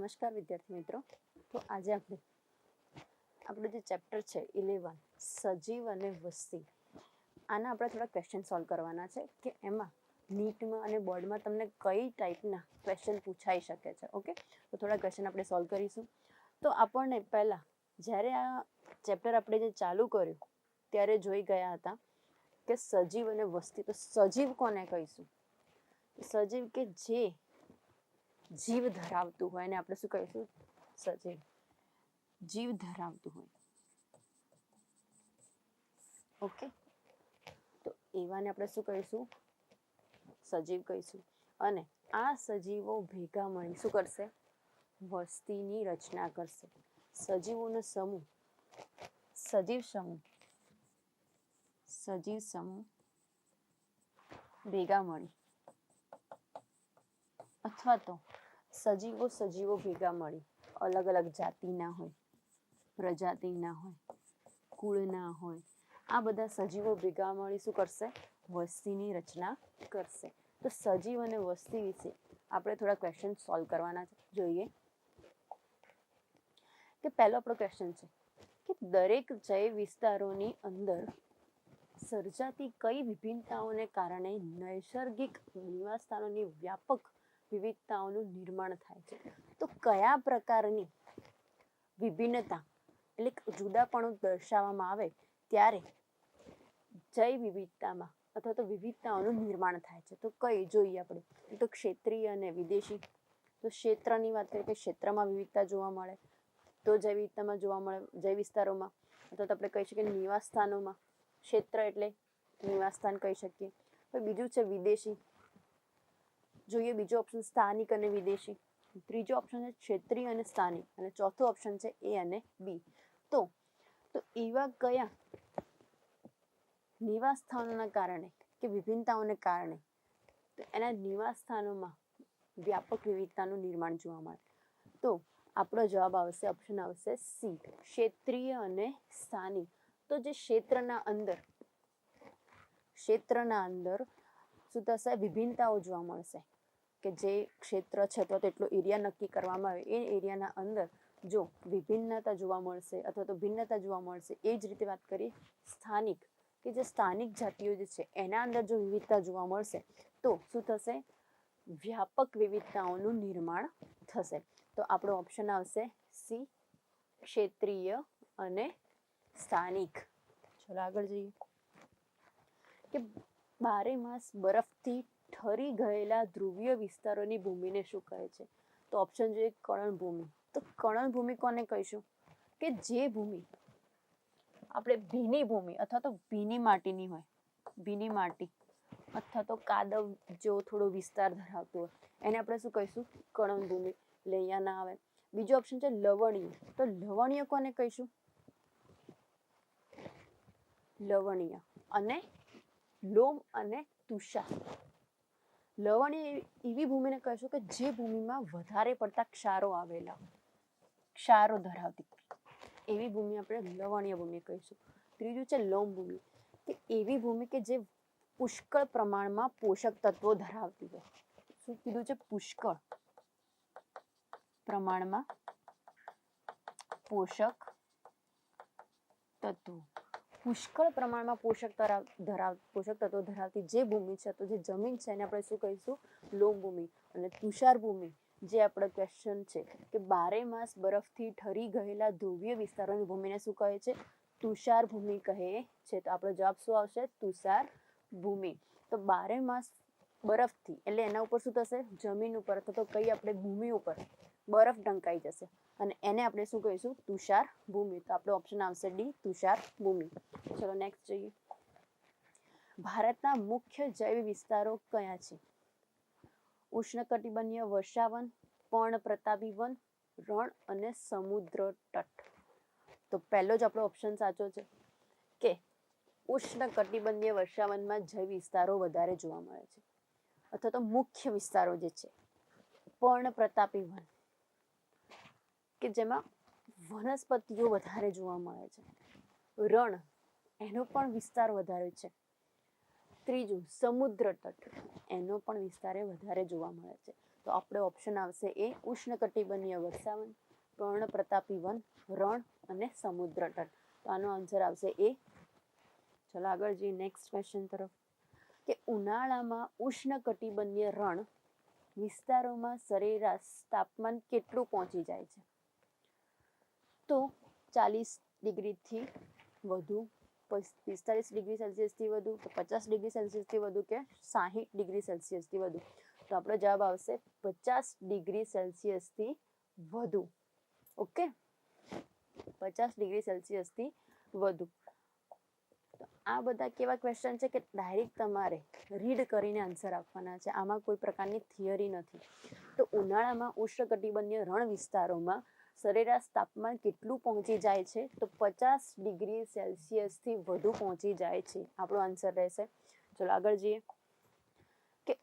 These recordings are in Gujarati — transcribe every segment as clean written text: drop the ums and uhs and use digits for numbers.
નમસ્કાર વિદ્યાર્થી મિત્રો. તો આજે આપણું જે ચેપ્ટર છે 11 સજીવ અને વસ્તી, આના આપણે થોડા ક્વેશ્ચન સોલ્વ કરવાના છે કે એમાં નીટમાં અને બોર્ડમાં તમને કઈ ટાઈપના ક્વેશ્ચન પૂછાઈ શકે છે. ઓકે, તો થોડા ક્વેશ્ચન આપણે સોલ્વ કરીશું. તો આપણને પહેલા જ્યારે આ ચેપ્ટર આપણે જે ચાલુ કર્યું ત્યારે જોઈ ગયા હતા કે સજીવ અને વસ્તી. તો સજીવ કોને કહીશું? સજીવ કે જે જીવ ધરાવતું હોય એને આપણે શું કહીશું? સજીવ. જીવ ધરાવતું હોય. ઓકે, તો એવાને આપણે શું કહીશું? સજીવ કહીશું. અને આ સજીવો ભેગા મળી શું કરશે? વસ્તીની રચના કરશે. સજીવોનો સમૂહ, સજીવ સમૂહ ભેગા મળી અથવા તો સજીવો ભેગા મળી, અલગ અલગ જાતિના હોય, પ્રજાતિના હોય, કુળના હોય, આ બધા સજીવો ભેગા મળી શું કરશે? વસ્તીની રચના કરશે. તો સજીવ અને વસ્તી વિશે આપણે થોડા ક્વેશ્ચન સોલ્વ કરવાના છે. જોઈએ કે પહેલો આપણો ક્વેશ્ચન છે કે દરેક જૈવ વિસ્તારોની અંદર સર્જાતી કઈ વિભિન્નતાઓને કારણે નૈસર્ગિક નિવાસસ્થાનોની વ્યાપક વિવિધતાઓનું નિર્માણ થાય છે? તો કયા પ્રકારની વિભિન્નતા એટલે જુદાપણું દર્શાવવામાં આવે ત્યારે જૈવ વિવિધતામાં અથવા તો વિવિધતાઓનું નિર્માણ થાય છે? તો કઈ જોઈએ આપણે? તો ક્ષેત્રીય અને વિદેશી. તો ક્ષેત્રની વાત કરીએ કે ક્ષેત્રમાં વિવિધતા જોવા મળે તો જૈવ વિવિધતામાં જોવા મળે, જૈવ વિસ્તારોમાં. અથવા તો આપણે કહી શકીએ નિવાસ સ્થાનોમાં. ક્ષેત્ર એટલે નિવાસ સ્થાન કહી શકીએ. બીજું છે વિદેશી. જોઈએ બીજો ઓપ્શન સ્થાનિક અને વિદેશી. ત્રીજો ઓપ્શન છે ક્ષેત્રીય અને સ્થાનિક. અને ચોથો ઓપ્શન છે એ અને બી. તો એવા કયા નિવાસ સ્થાનોના કારણે કે વિભિન્નતાઓને કારણે તો એના નિવાસ સ્થાનોમાં વ્યાપક વિવિધતાનું નિર્માણ જોવા મળે? તો આપણો જવાબ આવશે, ઓપ્શન આવશે સી, ક્ષેત્રીય અને સ્થાનિક. તો જે ક્ષેત્રના અંદર શું થશે? વિભિન્નતાઓ જોવા મળશે કે જે ક્ષેત્ર છે તો તેટલો એરિયા નક્કી કરવામાં આવે, એ એરિયાના અંદર જો વિભિન્નતા જોવા મળશે અથવા તો ભિન્નતા જોવા મળશે. એ જ રીતે વાત કરીએ સ્થાનિક, કે જે સ્થાનિક જાતિઓ જે છે એના અંદર જો વિવિધતા જોવા મળશે તો શું થશે? વ્યાપક વિવિધતાઓનું નિર્માણ થશે. તો આપણો ઓપ્શન આવશે સી, ક્ષેત્રીય અને સ્થાનિક. ચલો આગળ જઈએ કે બારે માસ બરફથી ઠરી ગયેલા ધ્રુવીય વિસ્તારોની ભૂમિને શું કહે છે? તો ઓપ્શન જોઈએ કળણભૂમિ. તો કળણભૂમિ કોને કહીશું? કે જે ભૂમિ આપણે ભીની ભૂમિ અથવા તો ભીની માટીની હોય, ભીની માટી અથવા તો કાદવ જેવો થોડો વિસ્તાર ધરાવતો હોય એને આપણે શું કહીશું? કળણભૂમિ. એટલે અહીંયા ના આવે. બીજો ઓપ્શન છે લવણીય. તો લવણીય કોને કહીશું? લવણીય. અને લોમ અને તુષાર. લવણીય એવી ભૂમિને કહીશું કે જે ભૂમિમાં વધારે પડતા ક્ષારો આવેલા, ક્ષારો ધરાવતી એવી ભૂમિ આપણે લવણીય ભૂમિ કહીશું. ત્રીજું છે લોમ ભૂમિ, કે એવી ભૂમિ કે જે પુષ્કળ પ્રમાણમાં પોષક તત્વો ધરાવતી હોય. શું કીધું છે? પુષ્કળ પ્રમાણમાં પોષક તત્વો. પુષ્કળ પ્રમાણમાં પોષક તત્વો ધરાવતી જે ભૂમિ છે, તો જે જમીન છે એને આપણે શું કહીશું? લોમ ભૂમિ. અને તુષાર ભૂમિ જે આપણો ક્વેશ્ચન છે કે બારે માસ બરફથી ઠરી ગયેલા ધ્રુવીય વિસ્તારોની ભૂમિને શું કહે છે? તુષાર ભૂમિ કહે છે. તો આપણો જવાબ શું આવશે? તુષાર ભૂમિ. તો બારે માસ બરફથી એટલે એના ઉપર શું થશે? જમીન ઉપર અથવા તો કઈ આપણે ભૂમિ ઉપર બરફ ઢંકાઈ જશે અને એને આપણે શું કહીશું? તુષાર ભૂમિ. તો આપણો ઓપ્શન આવશે ડી, તુષાર ભૂમિ. ચલો નેક્સ્ટ જોઈએ. ભારતના મુખ્ય જૈવ વિસ્તારો કયા છે? ઉષ્ણકટિબંધીય વર્ષાવન, પર્ણપ્રતાપી વન, રણ અને સમુદ્ર તટ. તો પહેલો જ આપણો ઓપ્શન સાચો છે કે ઉષ્ણકટિબંધીય વર્ષાવનમાં જૈવ વિસ્તારો વધારે જોવા મળે છે. અથવા તો મુખ્ય વિસ્તારો જે છે પર્ણપ્રતાપી વન, કે જેમાં વનસ્પતિઓ વધારે જોવા મળે છે. રણ, એનો પણ વિસ્તાર વધારે છે. ત્રીજું સમુદ્ર તટ, એનો પણ વિસ્તાર વધારે જોવા મળે છે. તો આપણે ઓપ્શન આવશે એ ઉષ્ણકટિબંધીય વર્ષાવન, પર્ણપ્રતાપી વન, રણ અને સમુદ્ર તટ. તો આનો આન્સર આવશે એ. ચલો આગળ જઈએ નેક્સ્ટ ક્વેશ્ચન તરફ કે ઉનાળામાં ઉષ્ણકટિબંધીય રણ વિસ્તારોમાં સરેરાશ તાપમાન કેટલું પહોંચી જાય છે? તો 40 ડિગ્રીથી વધુ, 45 ડિગ્રી સેલ્સિયસથી વધુ, 50 ડિગ્રી સેલ્સિયસથી વધુ કે 60 ડિગ્રી સેલ્સિયસથી વધુ? તો આપણો જવાબ આવશે 50 ડિગ્રી સેલ્સિયસથી વધુ. ઓકે, 50 ડિગ્રી સેલ્સિયસથી વધુ. તો આ બધા કેવા ક્વેશ્ચન છે કે ડાયરેક્ટ તમારે રીડ કરીને આન્સર આપવાના છે, આમાં કોઈ પ્રકારની થિયરી નથી. તો ઉનાળામાં ઉષ્ણકટિબંધીય રણ વિસ્તારોમાં સરેરાશ તાપમાન કેટલું પહોંચી જાય છે? તો 50 ડિગ્રી સેલ્સિયસથી વધુ પહોંચી જાય છે, આપણો આન્સર રહેશે. ચલો આગળ જઈએ કે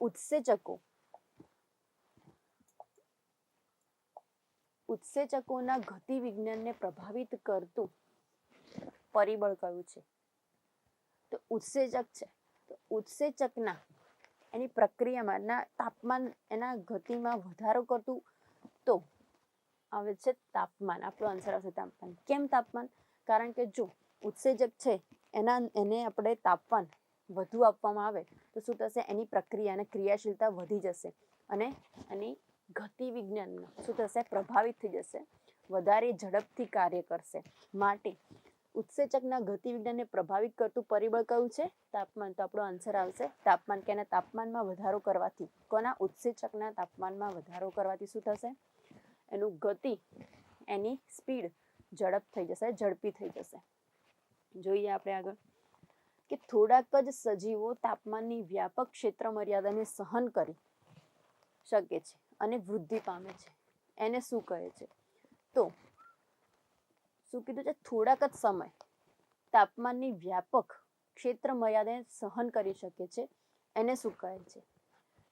ઉત્સેચકોના ગતિ વિજ્ઞાનને પ્રભાવિત કરતું પરિબળ કયું છે? તો ઉત્સેચક છે, તો ઉત્સેચકના એની પ્રક્રિયામાં ના તાપમાન, એના ગતિમાં વધારો કરતું તો આવે છે તાપમાન. આપણો આન્સર આવશે તાપમાન. કેમ તાપમાન? કારણ કે જો ઉત્સેચક છે એને આપણે તાપમાન વધુ આપવામાં આવે તો શું થશે? એની પ્રક્રિયા અને ક્રિયાશીલતા વધી જશે અને એની ગતિ વિજ્ઞાનમાં શું થશે? પ્રભાવિત થઈ જશે, વધારે ઝડપથી કાર્ય કરશે. માટે ઉત્સેચકના ગતિ વિજ્ઞાનને પ્રભાવિત કરતું પરિબળ કયું છે? તાપમાન. તો આપણો આન્સર આવશે તાપમાન. કે એના તાપમાનમાં વધારો કરવાથી, કોના? ઉત્સેચકના તાપમાનમાં વધારો કરવાથી શું થશે? એનું ગતિ, એની સ્પીડ ઝડપ થઈ જશે, ઝડપી થઈ જશે. જોઈએ આપણે આગળ કે થોડાક જ સજીવો તાપમાનની વ્યાપક ક્ષેત્ર મર્યાદાને સહન કરી શકે છે અને વૃદ્ધિ પામે છે, એને શું કહે છે? તો શું કીધું છે? થોડાક જ સમય તાપમાનની વ્યાપક ક્ષેત્ર મર્યાદાને સહન કરી શકે છે, એને શું કહે છે?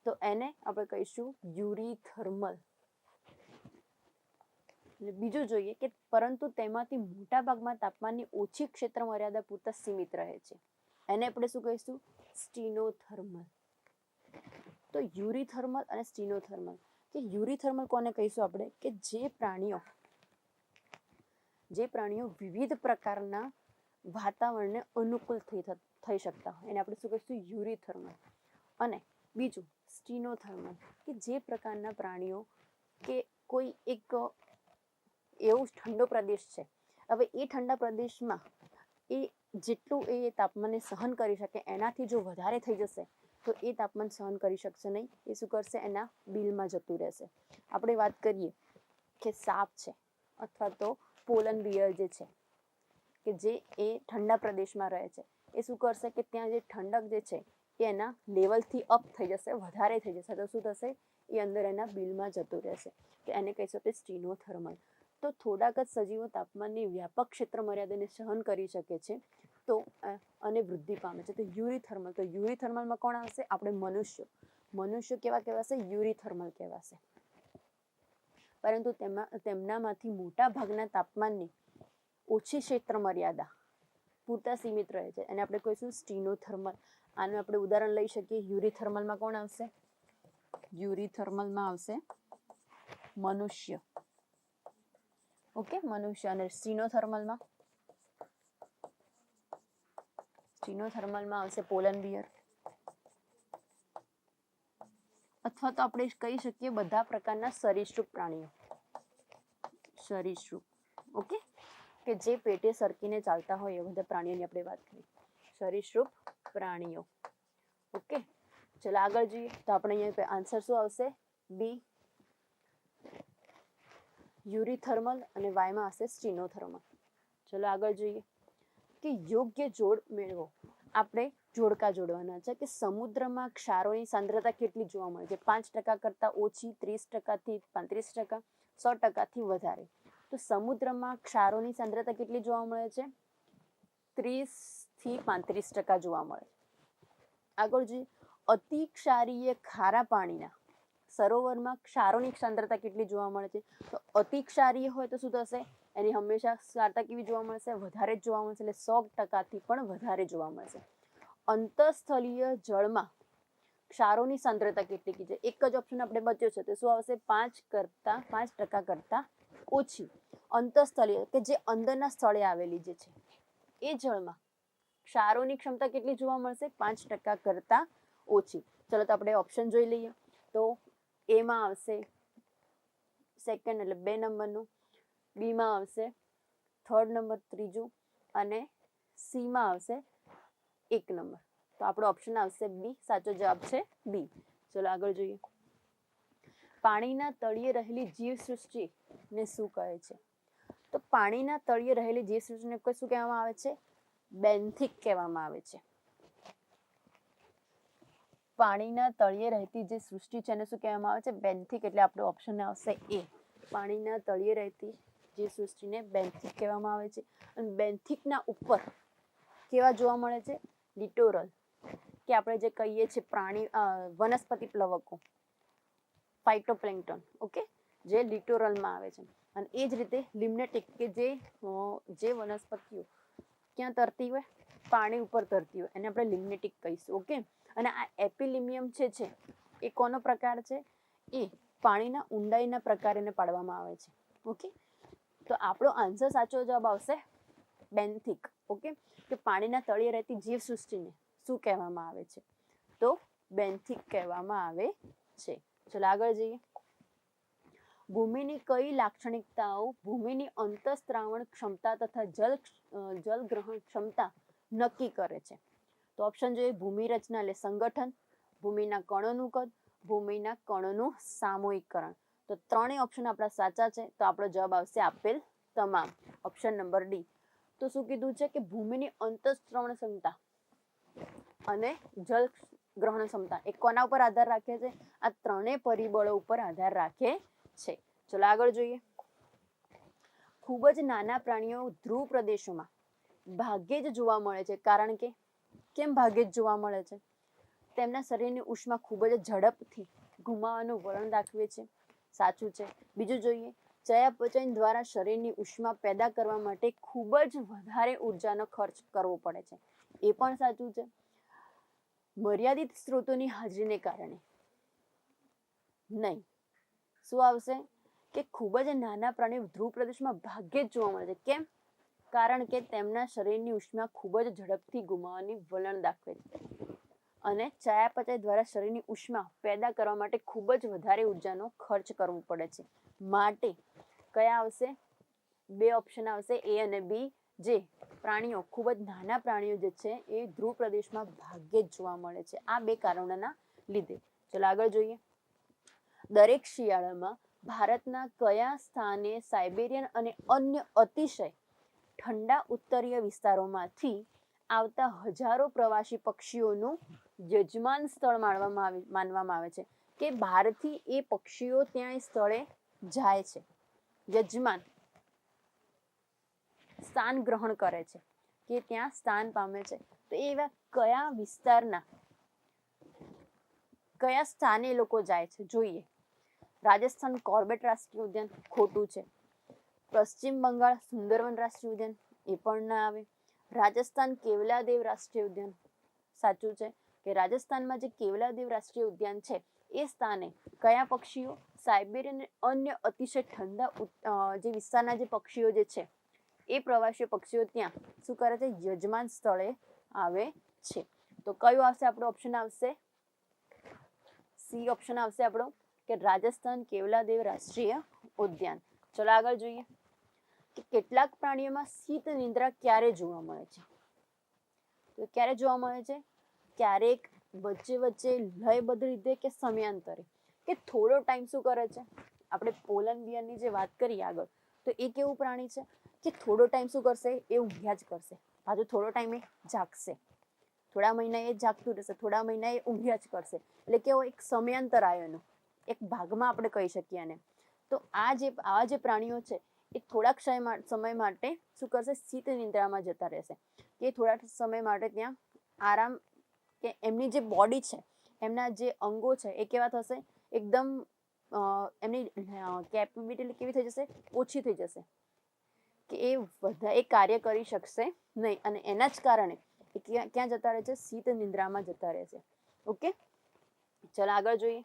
તો એને આપણે કહીશું યુરીથર્મલ. બીજું જોઈએ કે પરંતુ તેમાંથી મોટા ભાગમાં તાપમાનની ઓછી ક્ષેત્ર મર્યાદા પૂરતા સીમિત રહે છે, એને આપણે શું કહીશું? સ્ટીનોથર્મલ. તો યુરીથર્મલ અને સ્ટીનોથર્મલ. કે યુરીથર્મલ કોને કહીશું આપણે? કે જે પ્રાણીઓ વિવિધ પ્રકારના વાતાવરણને અનુકૂળ થઈ શકતા હોય એને આપણે શું કહીશું? યુરીથર્મલ. અને બીજું સ્ટીનોથર્મલ, કે જે પ્રકારના પ્રાણીઓ કે કોઈ એક એવો ઠંડો પ્રદેશ છે, હવે એ ઠંડા પ્રદેશમાં એ જેટલું એ તાપમાનને સહન કરી શકે એનાથી જો વધારે થઈ જશે તો એ તાપમાન સહન કરી શકશે નહીં, એ શું કરશે? એના બિલમાં જતું રહેશે. આપણે વાત કરીએ કે સાપ છે અથવા તો પોલન બિયર જે છે કે જે એ ઠંડા પ્રદેશમાં રહે છે, એ શું કરશે કે ત્યાં જે ઠંડક જે છે એ એના લેવલથી અપ થઈ જશે, વધારે થઈ જશે, તો શું થશે? એ અંદર એના બિલમાં જતું રહેશે, કે એને કહીશું આપણે સ્ટીનોથર્મલ. તો થોડાક જ સજીવો તાપમાનની વ્યાપક ક્ષેત્ર મર્યાદાને સહન કરી શકે છે તો અને વૃદ્ધિ પામે છે, તો યુરીથર્મલ. તો યુરીથર્મલમાં કોણ આવશે? આપણે મનુષ્ય કેવા કહેવાશે? યુરીથર્મલ કહેવાશે. પરંતુ તેમનામાંથી મોટા ભાગના તાપમાનની ઓછી ક્ષેત્ર મર્યાદા પૂરતા સીમિત રહે છે, અને આપણે કહીશું સ્ટીનોથર્મલ. આનું આપણે ઉદાહરણ લઈ શકીએ. યુરીથર્મલમાં કોણ આવશે? યુરીથર્મલમાં આવશે મનુષ્ય. ઓકે, મનુષ્ય. અને સ્ટીનોથર્મલમાં આવશે પોલન બિયર, અથવા તો આપણે કહી શકીએ બધા પ્રકારના સરીસૃપ પ્રાણીઓ. સરીસૃપ, ઓકે, કે જે પેટે સરકીને ચાલતા હોય એ બધા પ્રાણીઓની આપણે વાત કરીએ, સરીસૃપ પ્રાણીઓ. ઓકે, ચલો આગળ જોઈએ. તો આપણે અહીંયા આન્સર શું આવશે? બી યુરીથર્મલ, અને વાયમાં આવશે સ્ટીનોથર્મલ. ચલો આગળ જોઈએ કે યોગ્ય જોડ મેળવો. આપણે જોડકા જોડવાના છે કે સમુદ્રમાં ક્ષારોની સાંદ્રતા કેટલી જોવા મળે છે? 5% કરતાં ઓછી, 30%થી 35%, 100%થી વધારે. તો સમુદ્રમાં ક્ષારોની સાંદ્રતા કેટલી જોવા મળે છે? 30થી 35% જોવા મળે. આગળ જોઈએ અતિ ક્ષારીય ખારા પાણીના સરોવરમાં ક્ષારોની સાંદ્રતા કેટલી જોવા મળે છે? તો અતિ ક્ષારીય હોય તો શું થશે? એની હંમેશા સાંદ્રતા કેવી જોવા મળશે? વધારે જ જોવા મળશે, એટલે 100%થી પણ વધારે જોવા મળશે. અંતઃસ્થલીય જળમાં ક્ષારોની સાંદ્રતા કેટલી છે, એક જ ઓપ્શન આપણે બચ્યો છે, તો શું આવશે 5% કરતા ઓછી. અંતઃસ્થલીય કે જે અંદરના સ્થળે આવેલી જે છે એ જળમાં ક્ષારોની ક્ષમતા કેટલી જોવા મળશે? 5% કરતા ઓછી. ચલો તો આપણે ઓપ્શન જોઈ લઈએ. તો એમાં આવશે સેકન્ડ એટલે 2 નંબરનું, બીમાં આવશે થર્ડ નંબર ત્રીજું, અને સીમાં આવશે 1 નંબર. તો આપણો ઓપ્શન આવશે બી. સાચો જવાબ છે બી. ચલો આગળ જોઈએ. પાણીના તળિયે રહેલી જીવસૃષ્ટિને શું કહે છે? તો પાણીના તળિયે રહેલી જીવસૃષ્ટિને શું કહેવામાં આવે છે? બેન્થિક કહેવામાં આવે છે. પાણીના તળિયે રહેતી જે સૃષ્ટિ છે એને શું કહેવામાં આવે છે? બેન્થિક. એટલે આપણો ઓપ્શન આવશે એ. પાણીના તળિયે રહેતી જે સૃષ્ટિને બેન્થિક કહેવામાં આવે છે. અને બેન્થિકના ઉપર કેવા જોવા મળે છે? લિટોરલ, કે આપણે જે કહીએ છીએ પ્રાણી વનસ્પતિ પ્લવકો, ફાઇટોપ્લેન્ક્ટન, ઓકે, જે લિટોરલમાં આવે છે. અને એ જ રીતે લિમ્નેટિક, કે જે વનસ્પતિઓ ક્યાં તરતી હોય? પાણી ઉપર તરતી હોય, એને આપણે લિમ્નેટિક કહીશું. ઓકે. અને આ એપિલિમિયમ છે એ કોનો પ્રકાર છે? એ પાણીના ઊંડાઈના પ્રકારે પાડવામાં આવે છે. ઓકે. તો આપણો આન્સર સાચો જવાબ આવશે બેન્થિક. ઓકે. કે પાણીના તળિયે રહેતી જીવસૃષ્ટિને શું કહેવામાં આવે છે? તો બેન્થિક કહેવામાં આવે છે. ચલો આગળ જઈએ. ભૂમિની કઈ લાક્ષણિકતાઓ ભૂમિની અંતઃસ્ત્રાવણ ક્ષમતા તથા જલગ્રહણ ક્ષમતા નક્કી કરે છે? તો ઓપ્શન જોઈએ. ભૂમિ રચના એટલે સંગઠન, ભૂમિના કણોનું કદ, ભૂમિના કણોનું સામૂહિકકરણ. તો ત્રણેય ઓપ્શન આપણા સાચા છે. તો આપણો જવાબ આવશે આપેલ તમામ. Option number D. તો શું કીધું છે? કે ભૂમિની અંતઃસ્ત્રાવણ ક્ષમતા અને જલ ગ્રહણ ક્ષમતા એ કોના ઉપર આધાર રાખે છે? આ ત્રણેય પરિબળો ઉપર આધાર રાખે છે. ચલો આગળ જોઈએ. ખૂબ જ નાના પ્રાણીઓ ધ્રુવ પ્રદેશોમાં ભાગ્યે જ જોવા મળે છે. કારણ કે કેમ ભાગ્યે જ જોવા મળે છે? તેમના શરીરની ઉષ્મા ખૂબ જ ઝડપથી ગુમાવવાનું વલણ દાખવે છે. સાચું છે. બીજું જોઈએ. ચયાપચય દ્વારા શરીરની ઉષ્મા પેદા કરવા માટે ખૂબ જ વધારે ઉર્જાનો ખર્ચ કરવો પડે છે. એ પણ સાચું છે. મર્યાદિત સ્ત્રોતોની હાજરીને કારણે નહીં. શું આવશે? કે ખૂબ જ નાના પ્રાણીઓ ધ્રુવ પ્રદેશમાં ભાગ્યે જ જોવા મળે છે. કેમ? કારણ કે તેમના શરીરની ઉષ્મા ખૂબ જ ઝડપથી ગુમાવવાની વલણ દાખવે છે. અને ચયાપચય દ્વારા શરીરની ઉષ્મા પેદા કરવા માટે ખૂબ જ વધારે ઉર્જાનો ખર્ચ કરવો પડે છે. માટે કયા આવશે? 2 ઓપ્શન આવશે, એ અને બી. જે પ્રાણીઓ ખૂબ જ નાના પ્રાણીઓ જે છે એ ધ્રુવ પ્રદેશમાં ભાગ્યે જ જોવા મળે છે. આ 2 કારણોના લીધે. ચલો આગળ જોઈએ. દરેક શિયાળામાં ભારતના કયા સ્થાને સાઇબેરિયન અને અન્ય અતિશય ઠંડા ઉત્તરીય વિસ્તારોમાંથી આવતા હજારો પ્રવાસી પક્ષીઓનું યજમાન સ્થળ માનવામાં આવે છે? કે બહારથી એ પક્ષીઓ ત્યાં સ્થળે જાય છે, યજમાન સ્થાન ગ્રહણ કરે છે, કે ત્યાં સ્થાન પામે છે. તો એવા કયા વિસ્તારના કયા સ્થાને લોકો જાય છે? જોઈએ. રાજસ્થાન કોર્બેટ રાષ્ટ્રીય ઉદ્યાન, ખોટું છે. પશ્ચિમ બંગાળ સુંદરવન રાષ્ટ્રીય ઉદ્યાન, એ પણ ના આવે. રાજસ્થાન કેવલાદેવ રાષ્ટ્રીય ઉદ્યાન, સાચું છે. કે રાજસ્થાનમાં જે કેવલાદેવ રાષ્ટ્રીય ઉદ્યાન છે એ સ્થાને કયા પક્ષીઓ? સાઇબેરિયન અન્ય અતિશય ઠંડા જે વિસ્તારના જે પક્ષીઓ જે છે એ પ્રવાસી પક્ષીઓ ત્યાં શું કરે છે? યજમાન સ્થળે આવે છે. તો કયું આવશે? આપણો ઓપ્શન આવશે સી. ઓપ્શન આવશે આપણો, કે રાજસ્થાન કેવલાદેવ રાષ્ટ્રીય ઉદ્યાન. ચલો આગળ જોઈએ. કે કેટલાક પ્રાણીઓમાં શીત નિદ્રા ક્યારે જોવા મળે છે? તો ક્યારે જોવા મળે છે? ક્યારેક, વચ્ચે વચ્ચે, લયબદ્ધ રીતે, કે સમયાંતરે. કે થોડો ટાઈમ શું કરે છે? આપણે પોલન બિયરની જે વાત કરી આગળ, તો એ કેવું પ્રાણી છે? કે થોડો ટાઈમ શું કરશે? એ ઊંઘ્યા જ કરશે. પાછો થોડો ટાઈમ એ જાગશે. થોડા મહિના એ જાગતું રહેશે, થોડા મહિના એ ઊંઘ્યા જ કરશે. એટલે કેવો એક સમયાંતર આવ્યો એનો, એક ભાગમાં આપણે કહી શકીએ એને. તો આવા જે પ્રાણીઓ છે એ થોડાક સમય માટે શું કરશે? શીત નિદ્રામાં જતા રહેશે. કે થોડા સમય માટે ત્યાં આરામ, કે એમની જે બોડી છે, એમના જે અંગો છે એ કેવા થશે? એકદમ એમની કેપેબિલિટી કેવી થઈ જશે? ઓછી થઈ જશે. કે એ કાર્ય કરી શકશે નહીં. અને એના જ કારણે એ ક્યાં જતા રહે છે? શીત નિદ્રામાં જતા રહેશે. ઓકે. ચલો આગળ જોઈએ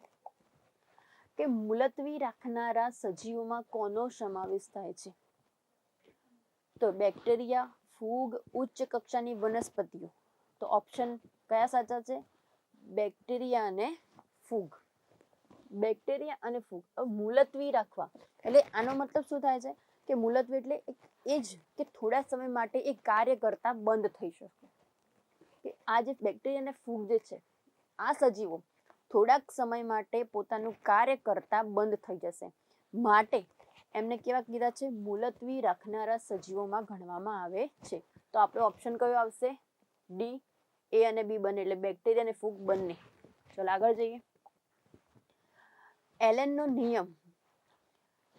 કે મુલતવી રાખનારા સજીવોમાં કોનો સમાવેશ થાય છે? તો બેક્ટેરિયા, ફૂગ, ઉચ્ચ કક્ષાની વનસ્પતિઓ. તો ઓપ્શન કયા સાચા છે? બેક્ટેરિયા અને ફૂગ. બેક્ટેરિયા અને ફૂગ. મુલતવી રાખવા એટલે આનો મતલબ શું થાય છે કે મુલતવી એટલે એ જ કે થોડા સમય માટે એ કાર્ય કરતા બંધ થઈ શકે. કે આ જે બેક્ટેરિયા અને ફૂગ જે છે આ સજીવો થોડાક સમય માટે પોતાનું કાર્ય કરતા બંધ થઈ જશે, માટે એમને કેવા કીધા છે? મુલતવી રાખનારા સજીવોમાં ગણવામાં આવે છે. તો આપણો ઓપ્શન કયો આવશે? ડી. એ અને બી બંને એટલે બેક્ટેરિયા અને ફૂગ બંને. ચલો આગળ જઈએ. એલેનનો નિયમ.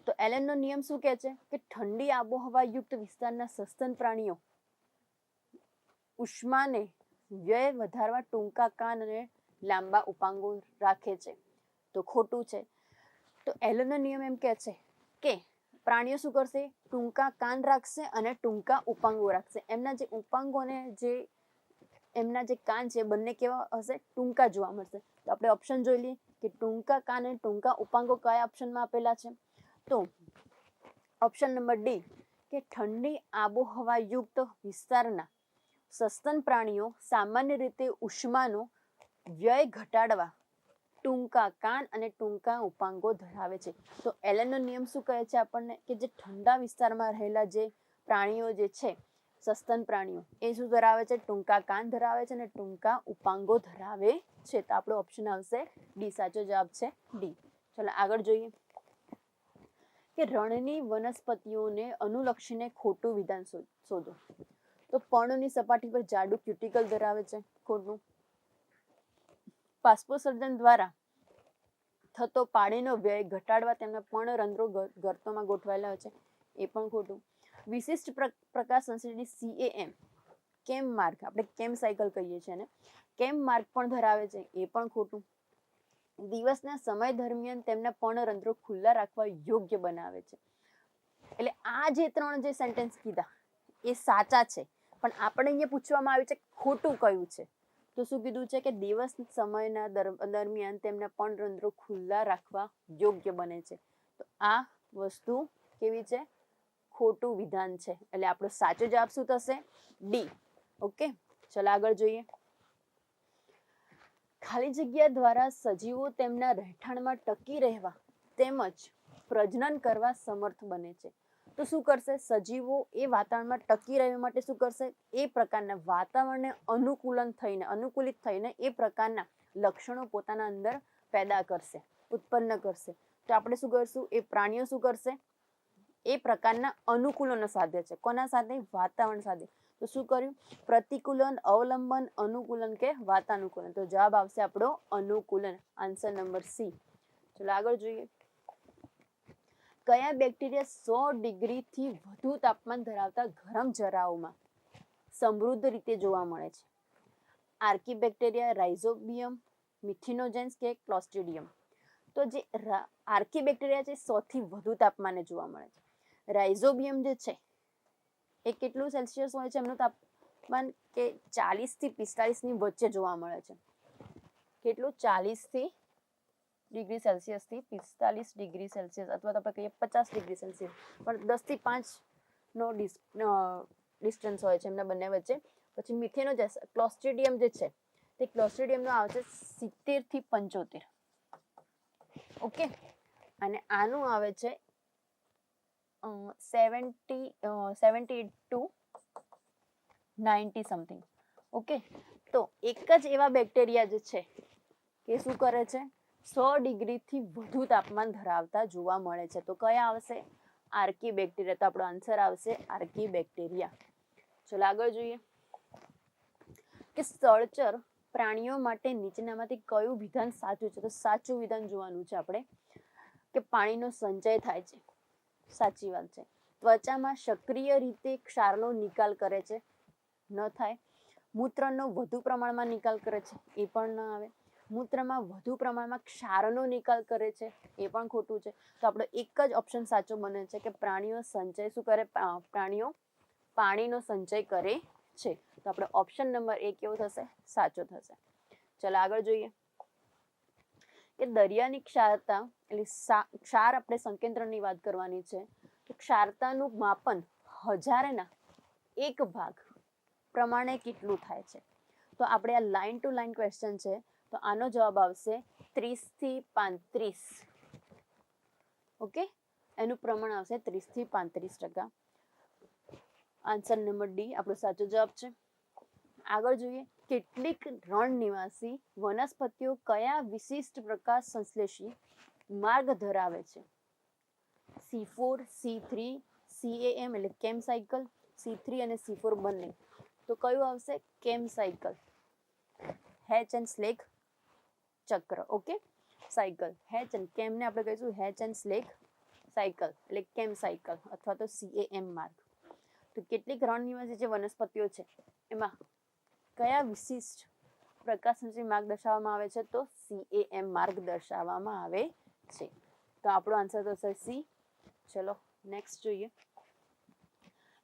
તો એલેનનો નિયમ શું કહે છે કે ઠંડી આબોહવા યુક્ત વિસ્તારના સસ્તન પ્રાણીઓ ઉષ્માને વ્યય વધારવા ટૂંકા કાન અને લાંબા ઉપાંગો રાખે છે. તો ખોટું છે. તો એલેનનો નિયમ એમ કહે છે કે પ્રાણીઓ શું કરશે? ટૂંકા કાન રાખશે અને ટૂંકા ઉપાંગો રાખશે. એમના જે ઉપાંગો અને જે એમના જે કાન છે બંને કેવા હશે? ટૂંકા જોવા મળશે. તો આપણે ઓપ્શન જોઈ લઈએ કે ટૂંકા કાન અને ટૂંકા ઉપાંગો કયા ઓપ્શનમાં આપેલા છે? તો ઓપ્શન નંબર ડી કે ઠંડી આબોહવા યુક્ત વિસ્તારના સસ્તન પ્રાણીઓ સામાન્ય રીતે ઉષ્માનો વ્યય ઘટાડવા ટૂંકા કાન અને ટૂંકા ઉપાંગો ધરાવે છે. તો એલેનનો નિયમ શું કહે છે આપણને કે જે ઠંડા વિસ્તારમાં રહેલા જે પ્રાણીઓ જે છે સસ્તન પ્રાણીઓ એ શું ધરાવે છે? ટૂંકા કાન ધરાવે છે અને ટૂંકા ઉપાંગો ધરાવે છે. તો આપણો ઓપ્શન આવશે ડી. સાચો જવાબ છે ડી. ચલો આગળ જોઈએ કે રણની વનસ્પતિઓને અનુલક્ષીને ખોટું વિધાન શોધો. તો પર્ણની સપાટી પર જાડું ક્યુટિકલ ધરાવે છે. ખોટું. બાષ્પોત્સર્જન દ્વારા થતો પાણીનો વ્યય ઘટાડવા તેમના પર્ણરંધ્રો ગર્તોમાં ગોઠવાયેલા હોય છે. એ પણ ખોટું. વિશિષ્ટ પ્રકાશ સંશ્લેષી CAM કેમ માર્ગ, આપણે કેમ સાયકલ કહીએ છીએ ને, કેમ માર્ગ પણ ધરાવે છે. એ પણ ખોટું. દિવસના સમય દરમિયાન તેમના પર્ણરંધ્રો ખુલ્લા રાખવા યોગ્ય બનાવે છે. એટલે આ જે ત્રણ જે સેન્ટેન્સ કીધા એ સાચા છે, પણ આપણે અહીંયા પૂછવામાં આવ્યું છે ખોટું કયું છે. તો શું કીધું છે કે દિવસ સમયના દરમિયાન તેમના પર્ણરંધ્રો ખુલ્લા રાખવા યોગ્ય બને છે. તો આ વસ્તુ કેવી છે? ખોટું વિધાન છે. એટલે આપણો સાચો જવાબ શું થશે? ડી. ઓકે, ચલો આગળ જોઈએ. ખાલી જગ્યા દ્વારા સજીવો તેમના રહેઠાણમાં ટકી રહેવા તેમજ પ્રજનન કરવા સમર્થ બને છે. તો શું કરશે? સજીવો એ વાતાવરણમાં ટકી રહેવા માટે શું કરશે? એ પ્રકારના વાતાવરણને અનુકૂલિત થઈને એ પ્રકારના લક્ષણો પોતાના અંદર પેદા કરશે, ઉત્પન્ન કરશે. તો આપણે શું કરશું? એ પ્રાણીઓ શું કરશે? એ પ્રકારના અનુકૂલનો સાધે છે. કોના સાથે? વાતાવરણ સાથે. તો શું કર્યું? પ્રતિકૂલન, અવલંબન, અનુકૂલન કે વાતાનુકૂલન. તો જવાબ આવશે આપણો અનુકૂલન. Answer number C. ચલો આગળ જોઈએ. કયા બેક્ટેરિયા 100 ડિગ્રીથી વધુ તાપમાન ધરાવતા ગરમ જરાઓમાં સમૃદ્ધ રીતે જોવા મળે છે? આર્કીબેક્ટેરિયા, રાઇઝોબિયમ, મિથિનોજેન્સ કે ક્લોસ્ટ્રીડિયમ. તો જે આર્કીબેક્ટેરિયા છે 100 થી વધુ તાપમાને જોવા મળે છે. રાઇઝોબિયમ જે છે એ કેટલું સેલ્સિયસ હોય છે એમનું તાપમાન? કે 40 થી 45 ની વચ્ચે જોવા મળે છે. કેટલું? 40 થી ડિગ્રી સેલ્સિયસ થી 45 ડિગ્રી સેલ્સિયસ, અથવા તો આપણે કહીએ 50 ડિગ્રી સેલ્સિયસ, પણ 10 થી 5 નો ડિસ્ટન્સ હોય છે એમના બંને વચ્ચે. પછી મિથિનોજેન્સ, ક્લોસ્ટ્રીડિયમ જે છે તે ક્લોસ્ટ્રીડિયમનો આવે છે 70 થી 75. ઓકે, અને આનું આવે છે 70 ટુ 90 સમથિંગ. ઓકે, તો એક જ એવા બેક્ટેરિયા જે છે કે શું કરે છે? 100 ડિગ્રીથી વધુ તાપમાન ધરાવતા જોવા મળે છે. તો કયા આવશે? આર્કીબેક્ટેરિયા. તો આપણો આન્સર આવશે આર્કીબેક્ટેરિયા. ચલો આગળ જોઈએ કે સ્થળચર પ્રાણીઓ માટે નીચેનામાંથી કયું વિધાન સાચું છે? તો સાચું વિધાન જોવાનું છે આપણે કે પાણીનો સંચય થાય છે. સાચી વાત છે. ત્વચામાં સક્રિય રીતે ક્ષારનો નિકાલ કરે છે? ન થાય. મૂત્રનો વધુ પ્રમાણમાં નિકાલ કરે છે? એ પણ ન આવે. મૂત્રમાં વધુ પ્રમાણમાં ક્ષારનો નિકાલ કરે છે? એ પણ ખોટું છે. તો આપણો એક જ ઓપ્શન સાચો બને છે કે પ્રાણીઓ સંચય શું કરે? પ્રાણીઓ પાણીનો સંચય કરે છે. તો આપણો ઓપ્શન નંબર 1 કેવો થશે? સાચો થશે. ચલો આગળ જોઈએ. કે દરિયાની ક્ષારતા એટલે ક્ષાર આપણે સંકેન્દ્રની વાત કરવાની છે, તો ક્ષારતાનું માપન 1000ના 1 ભાગ પ્રમાણે કેટલું થાય છે? તો આપણે આ લાઈન ટુ લાઈન ક્વેશ્ચન છે, તો આનો જવાબ આવશે 30 થી 35. ઓકે, એનું પ્રમાણ આવશે 30 થી 35%. આન્સર નંબર ડી આપણો સાચો જવાબ છે. આગળ જોઈએ, કેટલીક રણ નિવાસી વનસ્પતિઓ કયા વિશિષ્ટ પ્રકાશ સંશ્લેષી માર્ગ ધરાવે છે? C4, C3, CAM એટલે કેમ સાયકલ, C3 અને C4 બંને. તો કયું આવશે? કેમ સાયકલ, હેચ એન્ડ સ્લેક ચક્ર. ઓકે, સાયકલ હેચ એન્ડ કેમને આપણે કહીશું હેચ એન્ડ સ્લેક સાયકલ એટલે કેમ સાયકલ અથવા તો CAM માર્ગ. તો કેટલીક રણ નિવાસી જે વનસ્પતિઓ છે એમાં કયા વિશિષ્ટ પ્રકાશસંશ્લેષી માર્ગ દર્શાવવામાં આવે છે? તો CAM માર્ગ દર્શાવવામાં આવે છે. તો આપણો આન્સર થશે સી. ચલો નેક્સ્ટ જોઈએ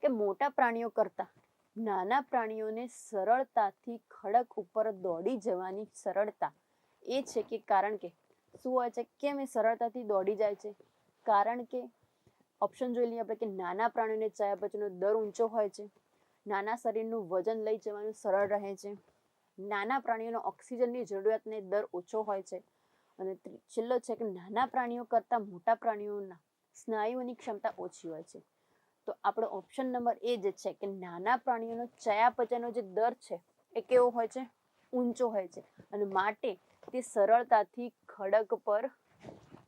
કે મોટા પ્રાણીઓ કરતા નાના પ્રાણીઓને સરળતાથી ખડક ઉપર દોડી જવાની સરળતા એ છે કે કારણ કે શું હોય છે? કેમ એ સરળતાથી દોડી જાય છે? કારણ કે ઓપ્શન જોઈ લઈએ આપણે કે નાના પ્રાણીઓને ચયાપચયનો દર ઊંચો હોય છે, નાના શરીરનું વજન લઈ જવાનું સરળ રહે છે, નાના પ્રાણીઓનો ઓક્સિજનની જરૂરિયાતને દર ઓછો હોય છે, અને છેલ્લો છે કે નાના પ્રાણીઓ કરતા મોટા પ્રાણીઓના સ્નાયુઓની ક્ષમતા ઓછી હોય છે. તો આપણો ઓપ્શન નંબર એ જ છે કે નાના પ્રાણીઓનો ચયાપચયનો જે દર છે એ કેવો હોય છે? ઊંચો હોય છે, અને માટે તે સરળતાથી ખડક પર